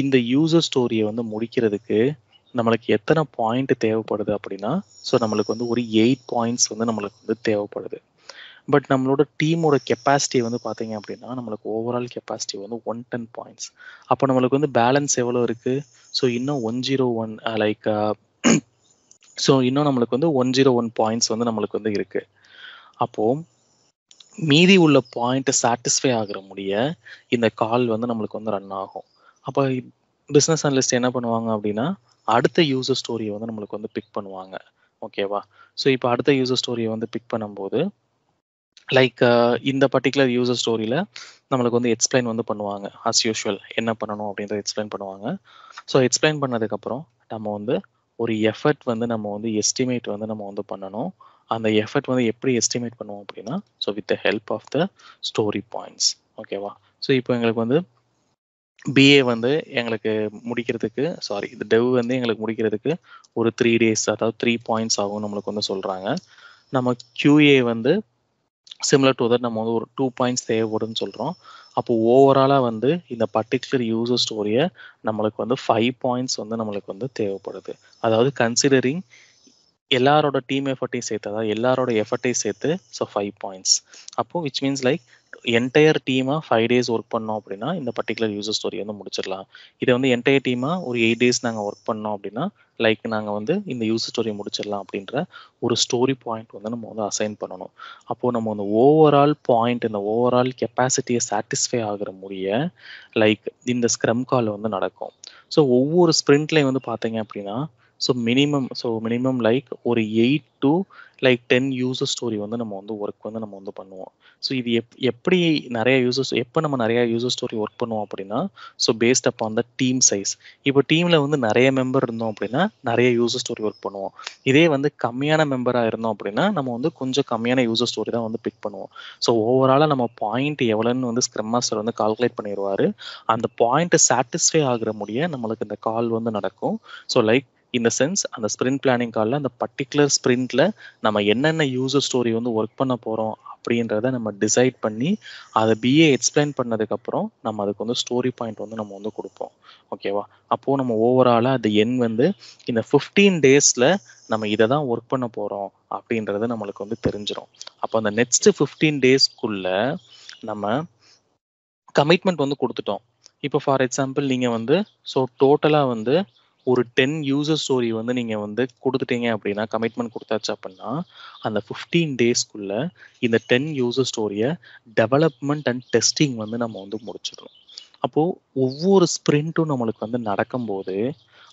இந்த யூசர் ஸ்டோரியை வந்து முடிக்கிறதுக்கு நம்மளுக்கு எத்தனை பாயிண்ட் தேவைப்படுது அப்படின்னா ஸோ நம்மளுக்கு வந்து ஒரு 8 பாயிண்ட்ஸ் வந்து நம்மளுக்கு வந்து தேவைப்படுது. பட் நம்மளோட டீமோட கெப்பாசிட்டி வந்து பார்த்தீங்க அப்படின்னா நம்மளுக்கு ஓவரால் கெப்பாசிட்டி வந்து 110 பாயிண்ட்ஸ். அப்போ நம்மளுக்கு வந்து பேலன்ஸ் எவ்வளோ இருக்குது? ஸோ இன்னும் 101 லைக் ஸோ இன்னும் நம்மளுக்கு வந்து 101 பாயிண்ட்ஸ் வந்து நம்மளுக்கு வந்து இருக்குது. அப்போது மீதி உள்ள பாயிண்ட்டை சாட்டிஸ்ஃபை ஆகிற முடிய இந்த கால் வந்து நம்மளுக்கு வந்து ரன் ஆகும். அப்போ பிஸ்னஸ் அனலிஸ்ட் என்ன பண்ணுவாங்க அப்படின்னா அடுத்த யூசர் ஸ்டோரியை வந்து நம்மளுக்கு வந்து பிக் பண்ணுவாங்க. ஓகேவா? ஸோ இப்போ அடுத்த யூசர் ஸ்டோரியை வந்து பிக் பண்ணும்போது லைக் இந்த பர்டிகுலர் யூசர் ஸ்டோரியில் நம்மளுக்கு வந்து எக்ஸ்பிளைன் வந்து பண்ணுவாங்க. ஆஸ் யூஷுவல் என்ன பண்ணணும் அப்படின்றத எக்ஸ்பிளைன் பண்ணுவாங்க. ஸோ எக்ஸ்பிளைன் பண்ணதுக்கப்புறம் நம்ம வந்து ஒரு எஃபர்ட் வந்து நம்ம வந்து எஸ்டிமேட் வந்து நம்ம வந்து பண்ணணும். அந்த எஃபர்ட் வந்து எப்படி எஸ்டிமேட் பண்ணுவோம் அப்படின்னா so with the help of the story points. ஓகேவா? ஸோ இப்போ எங்களுக்கு வந்து BA வந்து எங்களுக்கு முடிக்கிறதுக்கு இந்த டெவ் வந்து எங்களுக்கு முடிக்கிறதுக்கு ஒரு 3 days அதாவது 3 பாயிண்ட்ஸ் ஆகும் நம்மளுக்கு வந்து சொல்கிறாங்க. நம்ம QA வந்து சிமிலர் டு தட் நம்ம வந்து ஒரு 2 பாயிண்ட்ஸ் தேவைப்படுன்னு சொல்கிறோம். அப்போ ஓவராலாக வந்து இந்த பர்டிகுலர் யூசர் ஸ்டோரியை நம்மளுக்கு வந்து 5 பாயிண்ட்ஸ் வந்து நம்மளுக்கு வந்து தேவைப்படுது. அதாவது கன்சிடரிங் எல்லாரோட டீம் எஃபர்ட்டையும் சேர்த்து அதாவது எல்லாரோட எஃபர்ட்டையும் சேர்த்து ஸோ 5 பாயிண்ட்ஸ். அப்போது விச் மீன்ஸ் லைக் என்டையர் டீமாக 5 days ஒர்க் பண்ணோம் அப்படின்னா இந்த பர்டிகுலர் யூசர் ஸ்டோரி வந்து முடிச்சிடலாம். இதை வந்து என்டையர் டீமாக ஒரு 8 days நாங்கள் ஒர்க் பண்ணோம் அப்படின்னா லைக் நாங்கள் வந்து இந்த யூசர் ஸ்டோரியை முடிச்சிடலாம் அப்படின்ற ஒரு ஸ்டோரி பாயிண்ட் வந்து நம்ம வந்து அசைன் பண்ணணும். அப்போது நம்ம வந்து ஓவரால் பாயிண்ட் இந்த ஓவரால் கெப்பாசிட்டியை சாட்டிஸ்ஃபை ஆகிற முடிய லைக் இந்த ஸ்க்ரம் கால் வந்து நடக்கும். ஸோ ஒவ்வொரு ஸ்ப்ரிண்ட்லையும் வந்து பார்த்தீங்க அப்படின்னா ஸோ மினிமம் லைக் ஒரு 8 to லைக் 10 யூசர் ஸ்டோரி வந்து நம்ம வந்து ஒர்க் வந்து நம்ம வந்து பண்ணுவோம். ஸோ இது எப்படி எப்போ நம்ம நிறைய யூசர் ஸ்டோரி ஒர்க் பண்ணுவோம் அப்படின்னா so based upon the team size. இப்போ டீமில் வந்து நிறைய மெம்பர் இருந்தோம் அப்படின்னா நிறைய யூசர் ஸ்டோரி ஒர்க் பண்ணுவோம். இதே வந்து கம்மியான மெம்பராக இருந்தோம் அப்படின்னா நம்ம வந்து கொஞ்சம் கம்மியான யூசர் ஸ்டோரி தான் வந்து பிக் பண்ணுவோம். ஸோ ஓவராலாக நம்ம பாயிண்ட் எவ்வளோன்னு வந்து ஸ்க்ரம் மாஸ்டர் வந்து கால்குலேட் பண்ணிடுவார். அந்த பாயிண்ட்டை சாட்டிஸ்ஃபை ஆகிற முடிய நம்மளுக்கு இந்த கால் வந்து நடக்கும். ஸோ லைக் இந்த சென்ஸ் அந்த ஸ்ப்ரிண்ட் பிளானிங் காலில் அந்த பர்டிகுலர் ஸ்ப்ரிண்ட்ல நம்ம என்னென்ன யூசர் ஸ்டோரி வந்து ஒர்க் பண்ண போகிறோம் அப்படின்றத நம்ம டிசைட் பண்ணி அதை BA எக்ஸ்பிளைன் பண்ணதுக்கப்புறம் நம்ம அதுக்கு வந்து ஸ்டோரி பாயிண்ட் வந்து நம்ம வந்து கொடுப்போம். ஓகேவா? அப்போது நம்ம ஓவராலாக அந்த எண் வந்து இந்த 15 days நம்ம இதை தான் ஒர்க் பண்ண போகிறோம் அப்படின்றது நம்மளுக்கு வந்து தெரிஞ்சிடும். அப்போ அந்த நெக்ஸ்ட் 15 daysக்குள்ள நம்ம கமிட்மெண்ட் வந்து கொடுத்துட்டோம். இப்போ ஃபார் எக்ஸாம்பிள் நீங்கள் வந்து ஸோ டோட்டலாக வந்து ஒரு 10 யூசர் ஸ்டோரி வந்து நீங்கள் வந்து கொடுத்துட்டீங்க அப்படின்னா கமிட்மெண்ட் கொடுத்தாச்சு அப்படின்னா அந்த 15 daysக்குள்ள இந்த 10 யூசர் ஸ்டோரியை டெவலப்மெண்ட் அண்ட் டெஸ்டிங் வந்து நம்ம வந்து முடிச்சிடணும். அப்போது ஒவ்வொரு ஸ்ப்ரிண்ட்டும் நம்மளுக்கு வந்து நடக்கும்போது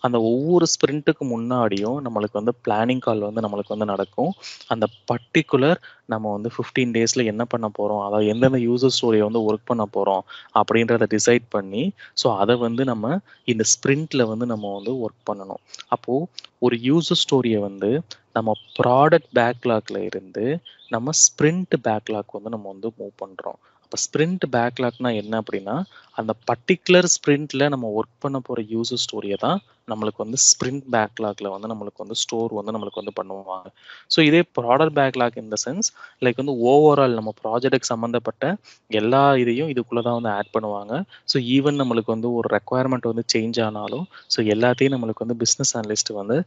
அந்த ஒவ்வொரு ஸ்ப்ரிண்ட்டுக்கு முன்னாடியும் நம்மளுக்கு வந்து பிளானிங் கால் வந்து நம்மளுக்கு வந்து நடக்கும். அந்த பர்டிகுலர் நம்ம வந்து 15 days என்ன பண்ண போகிறோம் அதாவது எந்தெந்த யூசர் ஸ்டோரியை வந்து ஒர்க் பண்ண போகிறோம் அப்படின்றத டிசைட் பண்ணி ஸோ அதை வந்து நம்ம இந்த ஸ்ப்ரிண்ட்டில் வந்து நம்ம வந்து ஒர்க் பண்ணணும். அப்போது ஒரு யூசர் ஸ்டோரியை வந்து நம்ம ப்ராடக்ட் பேக்லாக்ல இருந்து நம்ம ஸ்ப்ரிண்ட் பேக்லாக் வந்து நம்ம வந்து மூவ் பண்ணுறோம். அப்போ ஸ்ப்ரிண்ட் பேக்லாக்னா என்ன அப்படின்னா அந்த பர்டிகுலர் ஸ்ப்ரிண்ட்ல நம்ம ஒர்க் பண்ண போகிற யூசர் ஸ்டோரியை தான் நம்மளுக்கு வந்து ஸ்ப்ரிண்ட் பேக்லாக்ல வந்து நம்மளுக்கு வந்து ஸ்டோர் வந்து நம்மளுக்கு வந்து பண்ணுவாங்க. ஸோ இதே ப்ராடக்ட் பேக்லாக் இந்த சென்ஸ் லைக் வந்து ஓவரால் நம்ம ப்ராஜெக்ட்டுக்கு சம்மந்தப்பட்ட எல்லா இதையும் இதுக்குள்ளே தான் வந்து ஆட் பண்ணுவாங்க. ஸோ ஈவன் நம்மளுக்கு வந்து ஒரு ரெக்குவயர்மெண்ட் வந்து சேஞ்ச் ஆனாலும் ஸோ எல்லாத்தையும் நம்மளுக்கு வந்து பிஸ்னஸ் அனலிஸ்ட் வந்து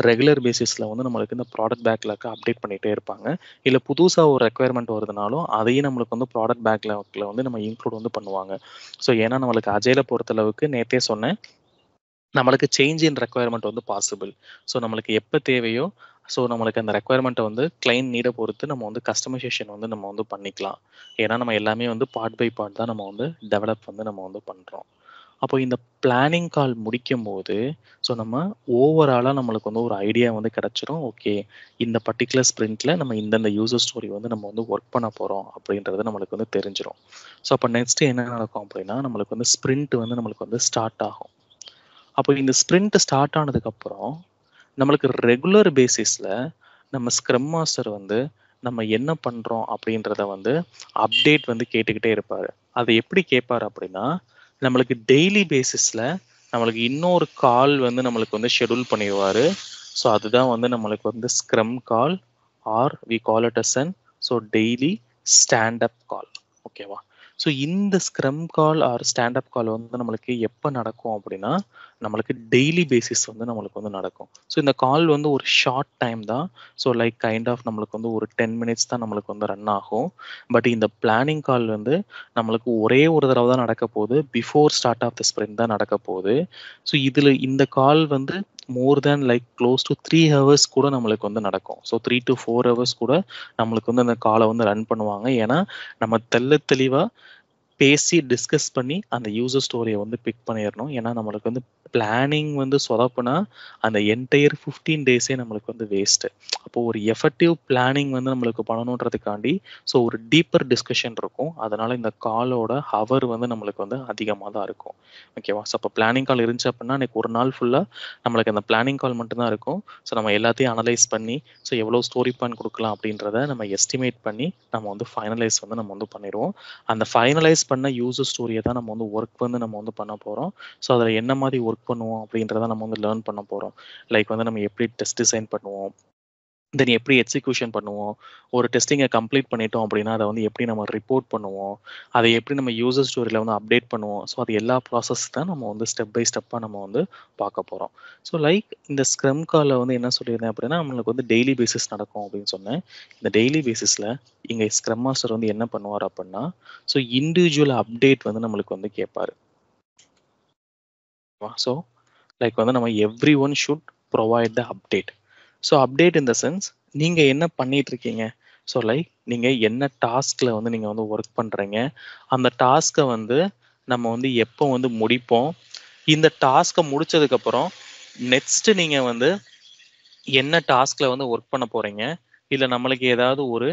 ரெகுலர் பேசிஸில் வந்து நம்மளுக்கு இந்த ப்ராடக்ட் பேக்லாக்கை அப்டேட் பண்ணிகிட்டே இருப்பாங்க. இல்லை புதுசாக ஒரு ரெக்குவயர்மெண்ட் வருதுனாலும் அதையும் நம்மளுக்கு வந்து ப்ராடக்ட் பேக்லாக்ல வந்து நம்ம இன்க்ளூட் வந்து பண்ணுவாங்க. ஸோ ஏன்னா நம்மளுக்கு அஜைல பொறுத்தளவுக்கு நேற்றே சொன்னேன் நம்மளுக்கு சேஞ்ச் இன் ரெக்குவயர்மெண்ட் வந்து பாசிபிள். ஸோ நம்மளுக்கு எப்போ தேவையோ ஸோ நம்மளுக்கு அந்த ரெக்குவயர்மெண்ட்டை வந்து கிளைண்ட் நீடை பொறுத்து நம்ம வந்து கஸ்டமைசேஷன் வந்து நம்ம வந்து பண்ணிக்கலாம். ஏன்னா நம்ம எல்லாமே வந்து பார்ட் பை பார்ட் தான் நம்ம வந்து டெவலப் வந்து நம்ம வந்து பண்ணுறோம். அப்போ இந்த பிளானிங் கால் முடிக்கும்போது ஸோ நம்ம ஓவராலாக நம்மளுக்கு வந்து ஒரு ஐடியா வந்து கிடச்சிரும். ஓகே, இந்த பர்ட்டிகுலர் ஸ்ப்ரிண்ட்ல நம்ம இந்தந்த யூசர் ஸ்டோரி வந்து நம்ம வந்து ஒர்க் பண்ண போகிறோம் அப்படின்றது நம்மளுக்கு வந்து தெரிஞ்சிடும். ஸோ அப்போ நெக்ஸ்ட் என்ன நடக்கும் அப்படின்னா நம்மளுக்கு வந்து ஸ்ப்ரிண்ட் வந்து நம்மளுக்கு வந்து ஸ்டார்ட் ஆகும். அப்போ இந்த ஸ்ப்ரிண்ட் ஸ்டார்ட் ஆனதுக்கப்புறம் நம்மளுக்கு ரெகுலர் பேசிஸில் நம்ம ஸ்க்ரம் மாஸ்டர் வந்து நம்ம என்ன பண்ணுறோம் அப்படின்றத வந்து அப்டேட் வந்து கேட்டுக்கிட்டே இருப்பார். அதை எப்படி கேட்பார் அப்படின்னா நம்மளுக்கு டெய்லி பேசிஸில் நம்மளுக்கு இன்னொரு கால் வந்து நம்மளுக்கு வந்து ஷெடியூல் பண்ணிடுவார். ஸோ அதுதான் வந்து நம்மளுக்கு வந்து scrum call or we call it as an so daily standup call. ஓகேவா? ஸோ இந்த scrum call or standup call வந்து நம்மளுக்கு எப்போ நடக்கும் அப்படின்னா நம்மளுக்கு டெய்லி பேசிஸ் வந்து நம்மளுக்கு வந்து நடக்கும். ஸோ இந்த கால் வந்து ஒரு ஷார்ட் டைம் தான். ஸோ லைக் கைண்ட் ஆஃப் நம்மளுக்கு வந்து ஒரு 10 மினிட்ஸ் தான் நம்மளுக்கு வந்து ரன் ஆகும். பட் இந்த பிளானிங் கால் வந்து நம்மளுக்கு ஒரே ஒரு தடவை தான் நடக்க போகுது. Before start of the sprint தான் நடக்க போகுது. ஸோ இதில் இந்த கால் வந்து more than like close to 3 hours கூட நம்மளுக்கு வந்து நடக்கும். ஸோ 3 to 4 ஹவர்ஸ் கூட நம்மளுக்கு வந்து அந்த காலை வந்து ரன் பண்ணுவாங்க. ஏன்னா நம்ம தெளிவாக பேசி டிஸ்கஸ் பண்ணி அந்த யூசர் ஸ்டோரியை வந்து பிக் பண்ணிடணும். ஏன்னா நம்மளுக்கு வந்து பிளானிங் வந்து சொதப்புனா அந்த என்டையர் 15 டேஸே நம்மளுக்கு வந்து வேஸ்ட்டு. அப்போ ஒரு எஃபெக்டிவ் பிளானிங் வந்து நம்மளுக்கு பண்ணணுன்றதுக்காண்டி ஸோ ஒரு டீப்பர் டிஸ்கஷன் இருக்கும். அதனால இந்த காலோட ஹவர் வந்து நம்மளுக்கு வந்து அதிகமாக தான் இருக்கும். ஓகேவா? ஸோ அப்போ பிளானிங் கால் இருந்துச்சு அப்படின்னா இன்னைக்கு ஒரு நாள் ஃபுல்லாக நம்மளுக்கு அந்த பிளானிங் கால் மட்டும்தான் இருக்கும். ஸோ நம்ம எல்லாத்தையும் அனலைஸ் பண்ணி ஸோ எவ்வளோ ஸ்டோரி பாயிண்ட் கொடுக்கலாம் அப்படின்றத நம்ம எஸ்டிமேட் பண்ணி நம்ம வந்து ஃபைனலைஸ் வந்து நம்ம வந்து பண்ணிடுவோம். அந்த ஃபைனலைஸ் பண்ண யூசர் ஸ்டோரியை தான் நம்ம வந்து ஒர்க் வந்து நம்ம வந்து பண்ண போகிறோம். ஸோ அதில் என்ன மாதிரி ஒர்க் பண்ணுவோம் அப்படின்றத நம்ம வந்து லேர்ன் பண்ண போகிறோம். லைக் வந்து நம்ம எப்படி டெஸ்ட் டிசைன் பண்ணுவோம், தென் எப்படி எக்ஸிக்யூஷன் பண்ணுவோம், ஒரு டெஸ்டிங்கை கம்ப்ளீட் பண்ணிட்டோம் அப்படின்னா அதை வந்து எப்படி நம்ம ரிப்போர்ட் பண்ணுவோம், அதை எப்படி நம்ம யூசர் ஸ்டோரியில் வந்து அப்டேட் பண்ணுவோம். ஸோ அது எல்லா ப்ராசஸ் தான் நம்ம வந்து ஸ்டெப் பை ஸ்டெப்பாக நம்ம வந்து பார்க்க போகிறோம். ஸோ லைக் இந்த ஸ்க்ரம் காலில் வந்து என்ன சொல்லியிருந்தேன் அப்படின்னா நம்மளுக்கு வந்து டெய்லி பேசிஸ் நடக்கும் அப்படின்னு சொன்னேன். இந்த டெய்லி பேசிஸில் இங்கே ஸ்க்ரம் மாஸ்டர் வந்து என்ன பண்ணுவார் அப்படின்னா ஸோ இண்டிவிஜுவல் அப்டேட் வந்து நம்மளுக்கு வந்து கேட்பார். ஸோ லைக் வந்து நம்ம every one should provide the update. So update in the sense நீங்கள் என்ன பண்ணிட்டு இருக்கீங்க, ஸோ லைக் நீங்கள் என்ன டாஸ்கில் வந்து நீங்கள் வந்து ஒர்க் பண்ணுறீங்க, அந்த டாஸ்க்கை வந்து நம்ம வந்து எப்போ வந்து முடிப்போம், இந்த டாஸ்க்கை முடிச்சதுக்கப்புறம் நெக்ஸ்ட் நீங்கள் வந்து என்ன டாஸ்கில் வந்து ஒர்க் பண்ண போகிறீங்க, இல்லை நம்மளுக்கு ஏதாவது ஒரு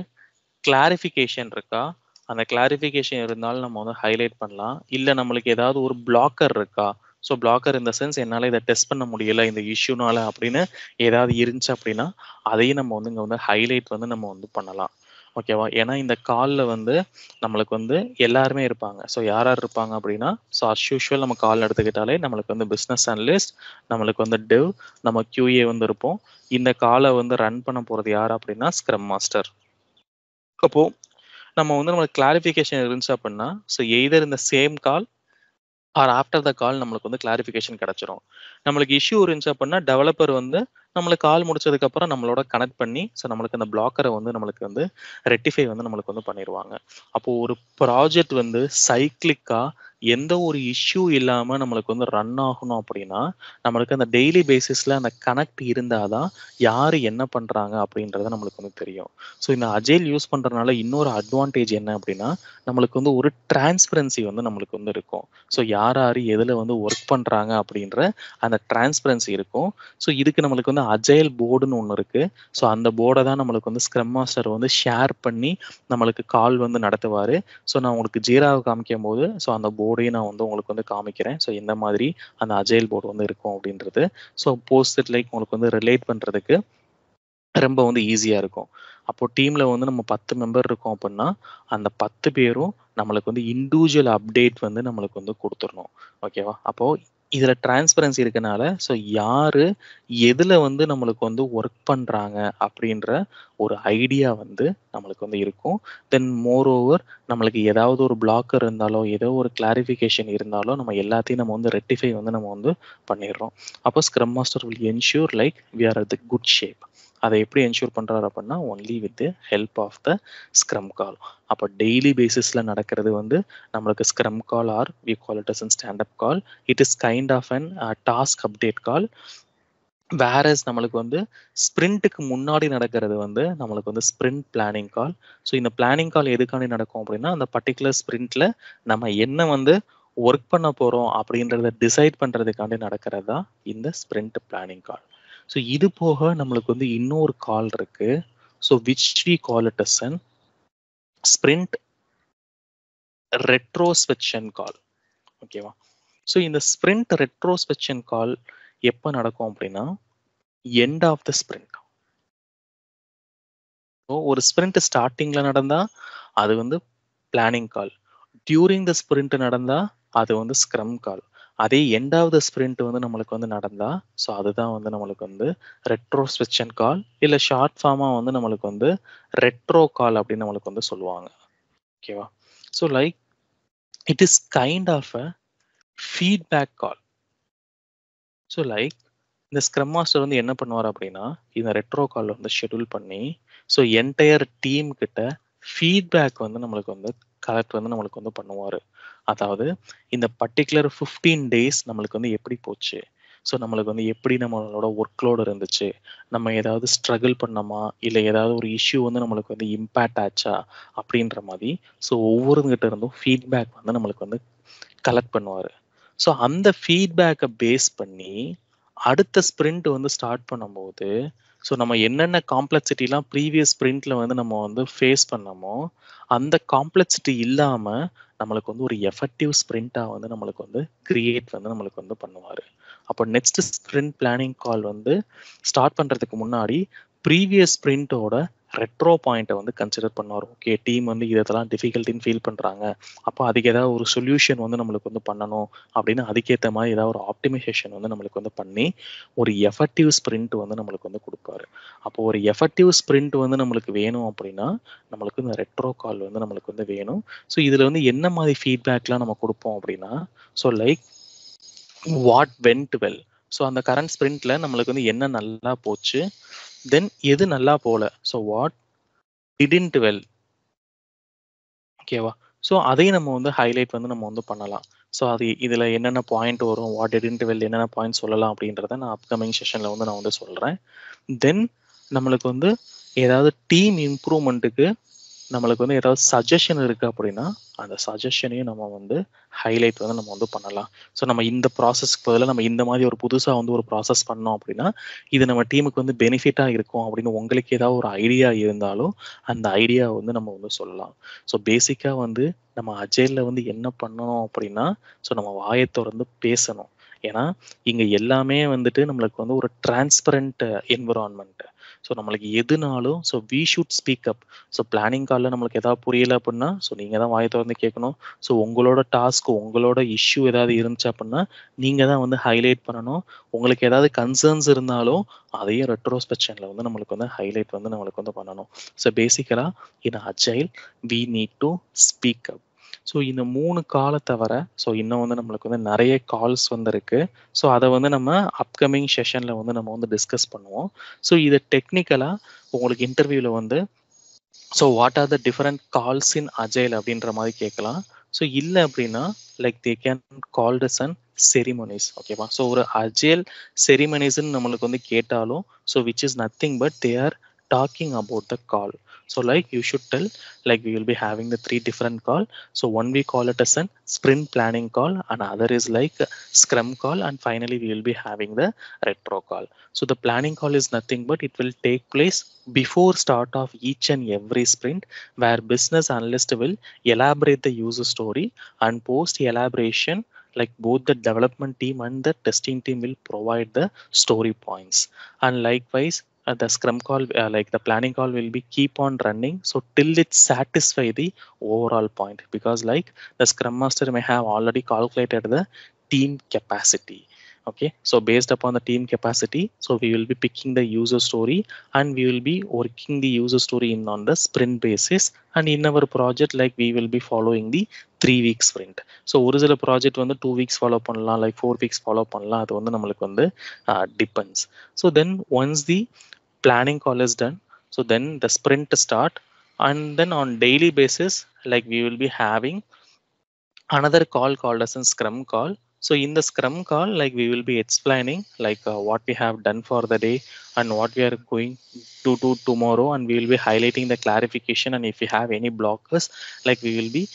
கிளாரிஃபிகேஷன் இருக்கா, அந்த கிளாரிஃபிகேஷன் இருந்தாலும் நம்ம வந்து ஹைலைட் பண்ணலாம். இல்லை நம்மளுக்கு ஏதாவது ஒரு பிளாக்கர் இருக்கா, ஸோ பிளாக்கர் இந்த சென்ஸ் என்னால் இதை டெஸ்ட் பண்ண முடியல இந்த இஷ்யூனால அப்படின்னு ஏதாவது இருந்துச்சு அப்படின்னா அதையும் நம்ம வந்து இங்கே வந்து ஹைலைட் வந்து நம்ம வந்து பண்ணலாம். ஓகேவா? ஏன்னா இந்த காலில் வந்து நம்மளுக்கு வந்து எல்லாருமே இருப்பாங்க. ஸோ யார் யார் இருப்பாங்க அப்படின்னா ஸோ அஸ் யூஷுவல் நம்ம கால் எடுத்துக்கிட்டாலே நம்மளுக்கு வந்து பிஸ்னஸ் அனலிஸ்ட், நம்மளுக்கு வந்து டெவ், நம்ம QA வந்து இருப்போம். இந்த காலை வந்து ரன் பண்ண போகிறது யார் அப்படின்னா ஸ்க்ரம் மாஸ்டர். அப்போ நம்ம வந்து நம்மளுக்கு கிளாரிஃபிகேஷன் இருந்துச்சு அப்படின்னா ஸோ எய்தர் இந்த same call or after the call நம்மளுக்கு வந்து கிளாரிஃபிகேஷன் கிடைச்சிரும். நம்மளுக்கு இஷ்யூ இருந்துச்சு அப்படின்னா டெவலப்பர் வந்து நம்மளுக்கு கால் முடிச்சதுக்கப்புறம் நம்மளோட கனெக்ட் பண்ணி ஸோ நம்மளுக்கு அந்த பிளாக்கரை வந்து நம்மளுக்கு வந்து ரெக்டிஃபை வந்து நம்மளுக்கு வந்து பண்ணிடுவாங்க. அப்போது ஒரு ப்ராஜெக்ட் வந்து சைக்கிளிக்காக எந்த ஒரு இஷ்யூ இல்லாமல் நம்மளுக்கு வந்து ரன் ஆகணும் அப்படின்னா நம்மளுக்கு அந்த டெய்லி பேசிஸில் அந்த கனெக்ட் இருந்தால் தான் யார் என்ன பண்ணுறாங்க அப்படின்றத நம்மளுக்கு வந்து தெரியும். ஸோ இந்த அஜைல் யூஸ் பண்ணுறதுனால இன்னொரு அட்வான்டேஜ் என்ன அப்படின்னா நம்மளுக்கு வந்து ஒரு டிரான்ஸ்பரன்சி வந்து நம்மளுக்கு வந்து இருக்கும். ஸோ யார் யார் எதில் வந்து ஒர்க் பண்ணுறாங்க அப்படின்ற அந்த டிரான்ஸ்பரன்சி இருக்கும். ஸோ இதுக்கு நம்மளுக்கு வந்து அஜைல் போர்டுன்னு ஒன்று இருக்குது. ஸோ அந்த போர்டை தான் நம்மளுக்கு வந்து ஸ்க்ரம் மாஸ்டர் வந்து ஷேர் பண்ணி நம்மளுக்கு கால் வந்து நடத்துவார். ஸோ நான் உங்களுக்கு ஜீராவை காமிக்கும் போது ஸோ அந்த போர்டையும் நான் வந்து உங்களுக்கு வந்து காமிக்கிறேன். ஸோ எந்த மாதிரி அந்த அஜைல் போர்டு வந்து இருக்கும் அப்படின்றது. ஸோ போஸ்ட் லைக் உங்களுக்கு வந்து ரிலேட் பண்ணுறதுக்கு ரொம்ப வந்து ஈஸியாக இருக்கும். அப்போ டீமில் வந்து நம்ம 10 மெம்பர் இருக்கோம் அப்படின்னா அந்த 10 பேரும் நம்மளுக்கு வந்து இண்டிவிஜுவல் அப்டேட் வந்து நம்மளுக்கு வந்து கொடுத்துடணும். ஓகேவா? அப்போது இதில் டிரான்ஸ்பரன்சி இருக்கனால ஸோ யார் எதில் வந்து நம்மளுக்கு வந்து ஒர்க் பண்ணுறாங்க அப்படின்ற ஒரு ஐடியா வந்து நம்மளுக்கு வந்து இருக்கும். தென் மோர் ஓவர் நம்மளுக்கு ஏதாவது ஒரு பிளாக்கர் இருந்தாலோ ஏதோ ஒரு கிளாரிஃபிகேஷன் இருந்தாலோ நம்ம எல்லாத்தையும் நம்ம வந்து ரெக்டிஃபை வந்து நம்ம வந்து பண்ணிடுறோம். அப்போ scrum master will ensure like we are at the good shape. அதை எப்படி என்ஷூர் பண்ணுறாரு அப்படின்னா only with the help of the scrum call. அப்போ டெய்லி பேசிஸில் நடக்கிறது வந்து நம்மளுக்கு scrum call or we call it as an standup call. It is kind of an task update call. Whereas நம்மளுக்கு வந்து ஸ்ப்ரிண்ட்டுக்கு முன்னாடி நடக்கிறது வந்து நம்மளுக்கு வந்து ஸ்ப்ரிண்ட் பிளானிங் கால். ஸோ இந்த பிளானிங் கால் எதுக்காண்டி நடக்கும் அப்படின்னா அந்த பர்டிகுலர் ஸ்ப்ரிண்ட்டில் நம்ம என்ன வந்து ஒர்க் பண்ண போறோம் அப்படின்றத டிசைட் பண்றதுக்காண்டி நடக்கிறது தான் இந்த ஸ்பிரிண்ட் பிளானிங் கால். ஸோ இது போக நம்மளுக்கு வந்து இன்னொரு கால் இருக்கு. So which we call it as an sprint retrospection call. ஓகேவா? ஸோ இந்த ஸ்பிரிண்ட் ரெட்ரோஸ்பெக்ஷன் கால் எப்போ நடக்கும் அப்படின்னா எண்ட் ஆஃப் த ஸ்பிரிண்ட். ஒரு ஸ்பிரிண்ட் ஸ்டார்டிங்ல நடந்தா அது வந்து planning call, during the sprint நடந்தா அது வந்து ஸ்க்ரம் கால், அதே எண்ட் ஆஃப் த ஸ்பிரிண்ட் வந்து நம்மளுக்கு வந்து நடந்தா ஸோ அதுதான் வந்து நம்மளுக்கு வந்து ரெட்ரோஸ்பெக்ஷன் கால், இல்லை ஷார்ட் ஃபார்மா வந்து நம்மளுக்கு வந்து ரெட்ரோ கால் அப்படின்னு நம்மளுக்கு வந்து சொல்லுவாங்க. ஓகேவா? So like it is kind of a feedback call. So like இந்த ஸ்க்ரம் மாஸ்டர் வந்து என்ன பண்ணுவார் அப்படின்னா இந்த ரெட்ரோ கால் வந்து ஷெட்யூல் பண்ணி ஸோ என்டையர் டீம் கிட்ட ஃபீட்பேக் வந்து நம்மளுக்கு வந்து கலெக்ட் வந்து நம்மளுக்கு வந்து பண்ணுவார். அதாவது இந்த பர்டிகுலர் 15 days நம்மளுக்கு வந்து எப்படி போச்சு, ஸோ நம்மளுக்கு வந்து எப்படி நம்மளோட ஒர்க்லோடு இருந்துச்சு, நம்ம ஏதாவது ஸ்ட்ரகிள் பண்ணோமா, இல்லை ஏதாவது ஒரு இஷ்யூ வந்து நம்மளுக்கு வந்து இம்பேக்ட் ஆச்சா அப்படின்ற மாதிரி ஸோ ஒவ்வொருங்கிட்ட இருந்தும் ஃபீட்பேக் வந்து நம்மளுக்கு வந்து கலெக்ட் பண்ணுவார். ஸோ அந்த ஃபீட்பேக்கை பேஸ் பண்ணி அடுத்த ஸ்பிரிண்ட் வந்து ஸ்டார்ட் பண்ணும்போது ஸோ நம்ம என்னென்ன காம்ப்ளெக்சிட்டிலாம் ப்ரீவியஸ் ஸ்பிரிண்ட்ல வந்து நம்ம வந்து ஃபேஸ் பண்ணோமோ அந்த காம்ப்ளெக்சிட்டி இல்லாமல் நம்மளுக்கு வந்து ஒரு எஃபெக்டிவ் ஸ்பிரிண்ட்டாக வந்து நம்மளுக்கு வந்து கிரியேட் வந்து நம்மளுக்கு வந்து பண்ணுவார். அப்போ நெக்ஸ்ட் ஸ்பிரிண்ட் பிளானிங் கால் வந்து ஸ்டார்ட் பண்ணுறதுக்கு முன்னாடி ப்ரீவியஸ் ஸ்பிரிண்ட்டோட ரெட்ரோ பாயிண்ட்டை வந்து கன்சிடர் பண்ணுவார். ஓகே, டீம் வந்து இதெல்லாம் டிஃபிகல்ட்டின்னு ஃபீல் பண்ணுறாங்க, அப்போ அதுக்கு ஏதாவது ஒரு சொல்யூஷன் வந்து நம்மளுக்கு வந்து பண்ணணும் அப்படின்னு அதுக்கேற்ற மாதிரி ஏதாவது ஒரு ஆப்டிமைசேஷன் வந்து நம்மளுக்கு வந்து பண்ணி ஒரு எஃபெக்டிவ் ஸ்பிரிண்ட் வந்து நம்மளுக்கு வந்து கொடுப்பாரு. அப்போ ஒரு எஃபெக்டிவ் ஸ்பிரிண்ட் வந்து நம்மளுக்கு வேணும் அப்படின்னா நம்மளுக்கு இந்த ரெட்ரோ கால் வந்து நம்மளுக்கு வந்து வேணும். ஸோ இதில் வந்து என்ன மாதிரி ஃபீட்பேக்லாம் நம்ம கொடுப்போம் அப்படின்னா so like what vent well, so அந்த கரண்ட் ஸ்பிரிண்ட்ல நம்மளுக்கு வந்து என்ன நல்லா போச்சு, தென் எது நல்லா போல, ஸோ வாட் டிடன்ட் வெல். ஓகேவா? ஸோ அதையும் நம்ம வந்து ஹைலைட் வந்து நம்ம வந்து பண்ணலாம். ஸோ அது இதில் என்னென்ன பாயிண்ட் வரும், வாட் டிடன்ட் வெல் என்னென்ன பாயிண்ட் சொல்லலாம் அப்படின்றத நான் அப்கமிங் செஷனில் வந்து நான் வந்து சொல்கிறேன். தென் நம்மளுக்கு வந்து ஏதாவது டீம் இம்ப்ரூவ்மெண்ட்டுக்கு நம்மளுக்கு வந்து ஏதாவது சஜஷன் இருக்குது அப்படின்னா அந்த சஜஷனையும் நம்ம வந்து ஹைலைட் வந்து நம்ம வந்து பண்ணலாம். ஸோ நம்ம இந்த ப்ராசஸ்க்கு பதிலாக நம்ம இந்த மாதிரி ஒரு புதுசாக வந்து ஒரு ப்ராசஸ் பண்ணோம் அப்படின்னா இது நம்ம டீமுக்கு வந்து பெனிஃபிட்டாக இருக்கும் அப்படின்னு உங்களுக்கு ஏதாவது ஒரு ஐடியா இருந்தாலும் அந்த ஐடியா வந்து நம்ம வந்து சொல்லலாம். ஸோ பேசிக்காக வந்து நம்ம அஜைலில் வந்து என்ன பண்ணணும் அப்படின்னா ஸோ நம்ம வாயை திறந்து பேசணும். ஏன்னா இங்கே எல்லாமே வந்துட்டு நம்மளுக்கு வந்து ஒரு டிரான்ஸ்பரண்ட் என்விரான்மெண்ட். ஸோ நம்மளுக்கு எதுனாலும் so we should speak up. So planning காலில் நம்மளுக்கு எதாவது புரியலை அப்படின்னா ஸோ நீங்கள் தான் வாயை திறந்து கேட்கணும். ஸோ உங்களோட டாஸ்க் உங்களோட இஷ்யூ ஏதாவது இருந்துச்சு அப்படின்னா நீங்கள் தான் வந்து ஹைலைட் பண்ணணும். உங்களுக்கு ஏதாவது கன்சர்ன்ஸ் இருந்தாலும் அதையும் ரெட்ரோஸ்பெக்ஷனில் வந்து நம்மளுக்கு வந்து ஹைலைட் வந்து நம்மளுக்கு வந்து பண்ணணும். ஸோ பேசிக்கலாக in agile we need to speak up. So இந்த 3 காலை தவிர ஸோ இன்னும் வந்து நம்மளுக்கு வந்து நிறைய கால்ஸ் வந்து இருக்கு. ஸோ அதை வந்து நம்ம அப்கமிங் செஷனில் வந்து நம்ம வந்து டிஸ்கஸ் பண்ணுவோம். ஸோ இதை டெக்னிக்கலாக உங்களுக்கு இன்டர்வியூவில் வந்து so what are the different calls in agile அப்படின்ற மாதிரி கேட்கலாம். ஸோ இல்லை அப்படின்னா like they can called as an ceremonies. ஓகேவா? ஸோ ஒரு அஜைல் செரிமோனிஸ்ன்னு நம்மளுக்கு வந்து கேட்டாலும் so which is nothing but they are talking about the call. So like you should tell like we will be having the 3 different call. So one we call it as an sprint planning call, and other is like scrum call, and finally we will be having the retro call. So the planning call is nothing but it will take place before start of each and every sprint, where business analyst will elaborate the user story, and post elaboration like both the development team and the testing team will provide the story points. And likewise the scrum call like the planning call will be keep on running so till it satisfy the overall point, because like the scrum master may have already calculated the team capacity. Okay, so based upon the team capacity so we will be picking the user story and we will be working the user story in on the sprint basis. And in our project like we will be following the 3 week sprint. So ஒரு சில project வந்து 2 weeks follow பண்ணலாம், like 4 weeks follow பண்ணலாம், அது வந்து நம்மளுக்கு வந்து depends. So then once the planning call is done so then the sprint start, and then on daily basis like we will be having another call called as a scrum call. So in the scrum call like we will be explaining like what we have done for the day and what we are going to do tomorrow, and we will be highlighting the clarification, and if we have any blockers like we will be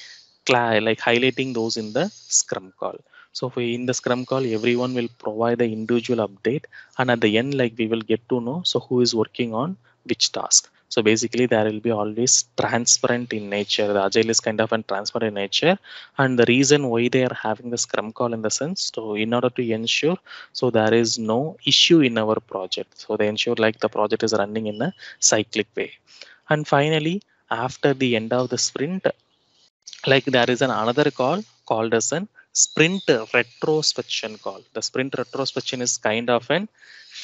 like highlighting those in the Scrum call. So in the Scrum call, everyone will provide the individual update, and at the end, like we will get to know so who is working on which task. So basically, there will be always transparent in nature. The Agile is kind of a transparent in nature, and the reason why they are having the Scrum call in the sense, so in order to ensure so there is no issue in our project. So they ensure like the project is running in a cyclic way. And finally, after the end of the sprint, like there is another call called as an sprint retrospection call. The sprint retrospection is kind of an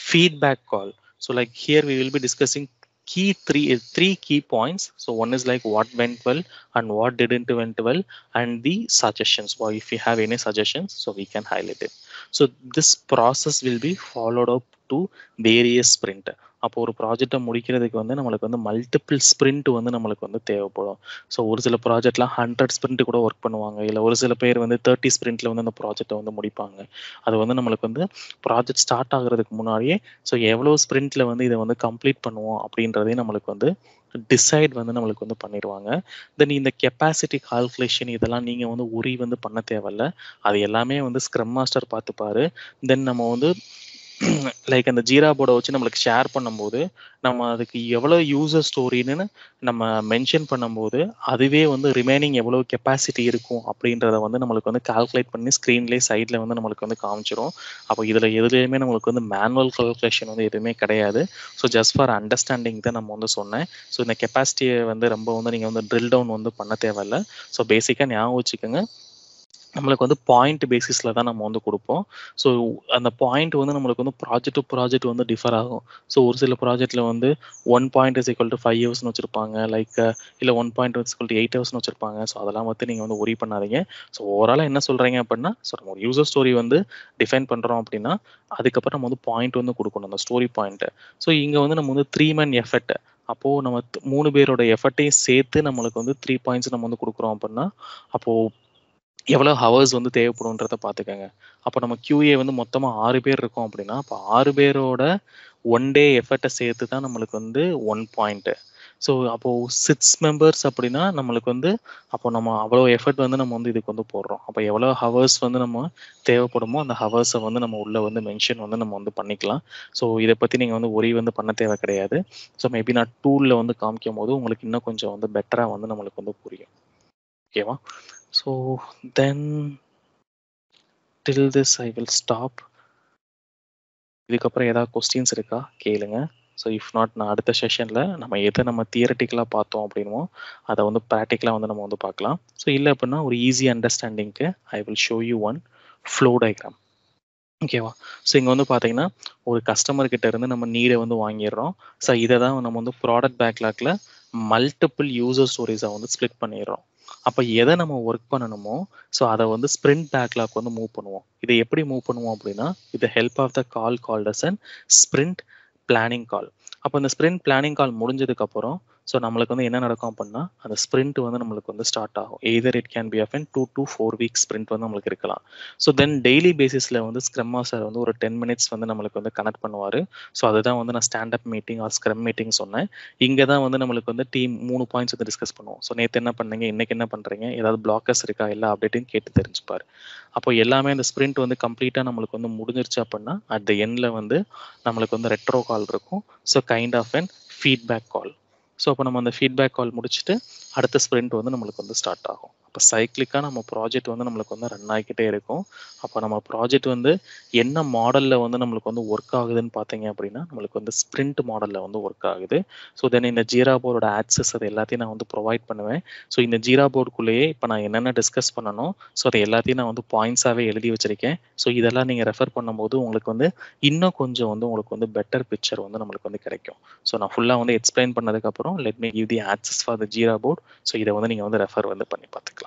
feedback call. So like here we will be discussing three key points. So one is like what went well and what didn't went well, and the suggestions. Or if you have any suggestions, so we can highlight it. So this process will be followed up to various sprint. அப்போ ஒரு ப்ராஜெக்டை முடிக்கிறதுக்கு வந்து நம்மளுக்கு வந்து multiple sprint வந்து நம்மளுக்கு வந்து தேவைப்படும். ஸோ ஒரு சில ப்ராஜெக்ட்லாம் 100 ஸ்ப்ரிண்ட் கூட ஒர்க் பண்ணுவாங்க, இல்லை ஒரு சில பேர் வந்து 30 ஸ்ப்ரிண்ட்ல வந்து அந்த ப்ராஜெக்டை வந்து முடிப்பாங்க. அது வந்து நம்மளுக்கு வந்து ப்ராஜெக்ட் ஸ்டார்ட் ஆகுறதுக்கு முன்னாடியே ஸோ எவ்வளோ ஸ்ப்ரிண்ட்ல வந்து இதை வந்து கம்ப்ளீட் பண்ணுவோம் அப்படின்றதே நம்மளுக்கு வந்து டிசைட் வந்து நம்மளுக்கு வந்து பண்ணிடுவாங்க. தென் இந்த கெப்பாசிட்டி கால்குலேஷன் இதெல்லாம் நீங்கள் வந்து வந்து பண்ண தேவையில்ல, அது எல்லாமே வந்து ஸ்க்ரம் மாஸ்டர் பார்த்துப்பாரு. தென் நம்ம வந்து லைக் அந்த ஜீரா போர்டை வச்சு நம்மளுக்கு ஷேர் பண்ணும்போது நம்ம அதுக்கு எவ்வளோ யூசர் ஸ்டோரின்னு நம்ம மென்ஷன் பண்ணும்போது அதுவே வந்து ரிமைனிங் எவ்வளோ கெப்பாசிட்டி இருக்கும் அப்படின்றத வந்து நம்மளுக்கு வந்து கால்குலேட் பண்ணி ஸ்க்ரீன்லேயே சைடில் வந்து நம்மளுக்கு வந்து காமிச்சிரும். அப்போ இதில் எதுலேயுமே நம்மளுக்கு வந்து மேனுவல் கால்குலேஷன் வந்து எதுவுமே கிடையாது. ஸோ ஜஸ்ட் ஃபார் அண்டர்ஸ்டாண்டிங் தான் நம்ம வந்து சொன்னேன். ஸோ இந்த கெப்பாசிட்டியை வந்து ரொம்ப வந்து நீங்கள் வந்து ட்ரில் டவுன் வந்து பண்ண தேவையில்லை. ஸோ பேசிக்காக ஞாபகம் வச்சுக்கோங்க, நம்மளுக்கு வந்து பாயிண்ட் பேசிஸில் தான் நம்ம வந்து கொடுப்போம். ஸோ அந்த பாயிண்ட் வந்து நம்மளுக்கு வந்து ப்ராஜெக்ட் டு ப்ராஜெக்ட் வந்து டிஃபர் ஆகும். ஸோ ஒரு சில ப்ராஜெக்ட்டில் வந்து 1 பாயிண்ட் இஸ் ஈக்குவல் டு 5 ஹவர்ஸ்னு வச்சுருப்பாங்க, லைக் இல்லை 1 பாயிண்ட் இஸ் ஈக்குவல் டு 8 ஹவர்ஸ்னு வச்சுருப்பாங்க. ஸோ அதெல்லாம் வந்து நீங்கள் வந்து ஒரி பண்ணாதீங்க. ஸோ ஓவராலாக என்ன சொல்கிறீங்க அப்படின்னா, ஸோ நம்ம ஒரு யூசர் ஸ்டோரி வந்து டிஃபைன் பண்ணுறோம் அப்படின்னா அதுக்கப்புறம் நம்ம வந்து பாயிண்ட் வந்து கொடுக்கணும், அந்த ஸ்டோரி பாயிண்ட்டு. ஸோ இங்கே வந்து நம்ம வந்து 3 man எஃபர்ட், அப்போது நம்ம 3 பேரோட எஃபர்ட்டையும் சேர்த்து நம்மளுக்கு வந்து 3 பாயிண்ட்ஸ் நம்ம வந்து கொடுக்குறோம் அப்படின்னா அப்போது எவ்வளோ ஹவர்ஸ் வந்து தேவைப்படும்ன்றத பார்த்துக்கோங்க. அப்போ நம்ம QA வந்து மொத்தமாக 6 பேர் இருக்கோம் அப்படின்னா அப்போ 6 பேரோட 1 டே எஃபர்ட்டை சேர்த்து தான் நம்மளுக்கு வந்து 1 பாயிண்ட்டு. ஸோ அப்போது 6 மெம்பர்ஸ் அப்படின்னா நம்மளுக்கு வந்து அப்போ நம்ம அவ்வளோ எஃபர்ட் வந்து நம்ம வந்து இதுக்கு வந்து போடுறோம். அப்போ எவ்வளோ ஹவர்ஸ் வந்து நம்ம தேவைப்படுமோ அந்த ஹவர்ஸை வந்து நம்ம உள்ளே வந்து மென்ஷன் வந்து நம்ம வந்து பண்ணிக்கலாம். ஸோ இதை பற்றி நீங்கள் வந்து ஒரி வந்து பண்ண தேவை கிடையாது. ஸோ மேபி நான் டூலில் வந்து காமிக்கும் போது உங்களுக்கு இன்னும் கொஞ்சம் வந்து பெட்டராக வந்து நம்மளுக்கு வந்து புரியும். ஓகேவா? So then till this I will stop. இதுக்கப்புறம் ஏதாவது கொஸ்டின்ஸ் இருக்கா கேளுங்க. ஸோ இஃப் நாட் நான் அடுத்த செஷனில் நம்ம எதை நம்ம தியரட்டிக்கலாக பார்த்தோம் அப்படின்மோ அதை வந்து ப்ராக்டிக்கலாக வந்து நம்ம வந்து பார்க்கலாம். ஸோ இல்லை அப்படின்னா ஒரு ஈஸி அண்டர்ஸ்டாண்டிங்க்கு I will show you one flow diagram. ஓகேவா? ஸோ இங்கே வந்து பார்த்தீங்கன்னா ஒரு கஸ்டமர்கிட்ட இருந்து நம்ம நீடை வந்து வாங்கிடுறோம். ஸோ இதை தான் நம்ம வந்து ப்ராடக்ட் பேக்லாக்ல மல்டிபிள் யூசர் ஸ்டோரிஸை வந்து ஸ்ப்ளிட் பண்ணிடுறோம். அப்போ எதை நம்ம ஒர்க் பண்ணணுமோ ஸோ அதை வந்து ஸ்ப்ரிண்ட் பேக்லாக் வந்து மூவ் பண்ணுவோம். இதை எப்படி மூவ் பண்ணுவோம் அப்படின்னா இது help of the call called as an sprint planning call. அப்போ இந்த ஸ்ப்ரிண்ட் பிளானிங் கால் முடிஞ்சதுக்கப்புறம் ஸோ நம்மளுக்கு வந்து என்ன நடக்கும் அப்படின்னா அந்த ஸ்ப்ரிண்ட் வந்து நம்மளுக்கு வந்து ஸ்டார்ட் ஆகும். Either it can be of an 2 to 4 weeks sprint வந்து நம்மளுக்கு இருக்கலாம். ஸோ தென் டெய்லி பேசிஸில் வந்து ஸ்க்ரம் மாஸ்டர் வந்து ஒரு 10 minutes வந்து நம்மளுக்கு வந்து கனெக்ட் பண்ணுவார். ஸோ அதுதான் வந்து நான் standup meeting or scrum meeting சொன்னேன். இங்கே தான் வந்து நம்மளுக்கு வந்து டீம் 3 பாயிண்ட்ஸ் வந்து டிஸ்கஸ் பண்ணுவோம். ஸோ நேற்று என்ன பண்ணீங்க, இன்னைக்கு என்ன பண்ணுறீங்க, ஏதாவது பிளாக்கர்ஸ் இருக்கா, எல்லா அப்டேட்டையும் கேட்டு தெரிஞ்சுப்பார். அப்போ எல்லாமே அந்த ஸ்ப்ரிண்ட் வந்து கம்ப்ளீட்டாக நம்மளுக்கு வந்து முடிஞ்சிருச்சு அப்படின்னா அட் த எண்டில் வந்து நம்மளுக்கு வந்து ரெட்ரோ கால் இருக்கும். So kind of an feedback call. So அப்போ நம்ம அந்த ஃபீட்பேக் கால் முடிச்சுட்டு அடுத்த ஸ்ப்ரிண்ட் வந்து நம்மளுக்கு வந்து ஸ்டார்ட் ஆகும். அப்போ சைக்கிளிக்காக நம்ம ப்ராஜெக்ட் வந்து நம்மளுக்கு வந்து ரன் ஆகிக்கிட்டே இருக்கும். அப்போ நம்ம ப்ராஜெக்ட் வந்து என்ன மாடலில் வந்து நம்மளுக்கு வந்து ஒர்க் ஆகுதுன்னு பார்த்தீங்க அப்படின்னா நம்மளுக்கு வந்து ஸ்ப்ரிண்ட் மாடலில் வந்து ஒர்க் ஆகுது. ஸோ தென் இந்த ஜீரா போர்டோட ஆக்சஸ் அது எல்லாத்தையும் நான் வந்து ப்ரொவைட் பண்ணுவேன். ஸோ இந்த ஜீரா போர்டுக்குள்ளேயே இப்போ நான் என்னென்ன டிஸ்கஸ் பண்ணணும் ஸோ அதை எல்லாத்தையும் நான் வந்து பாயிண்ட்ஸாகவே எழுதி வச்சிருக்கேன். ஸோ இதெல்லாம் நீங்கள் ரெஃபர் பண்ணும்போது உங்களுக்கு வந்து இன்னும் கொஞ்சம் வந்து உங்களுக்கு வந்து பெட்டர் பிக்சர் வந்து நம்மளுக்கு வந்து கிடைக்கும். ஸோ நான் ஃபுல்லாக வந்து எக்ஸ்பிளைன் பண்ணதுக்கப்புறம் let me give the access for the Jira board. So இதை வந்து நீங்கள் வந்து ரெஃபர் வந்து பண்ணி பார்த்துக்கலாம்.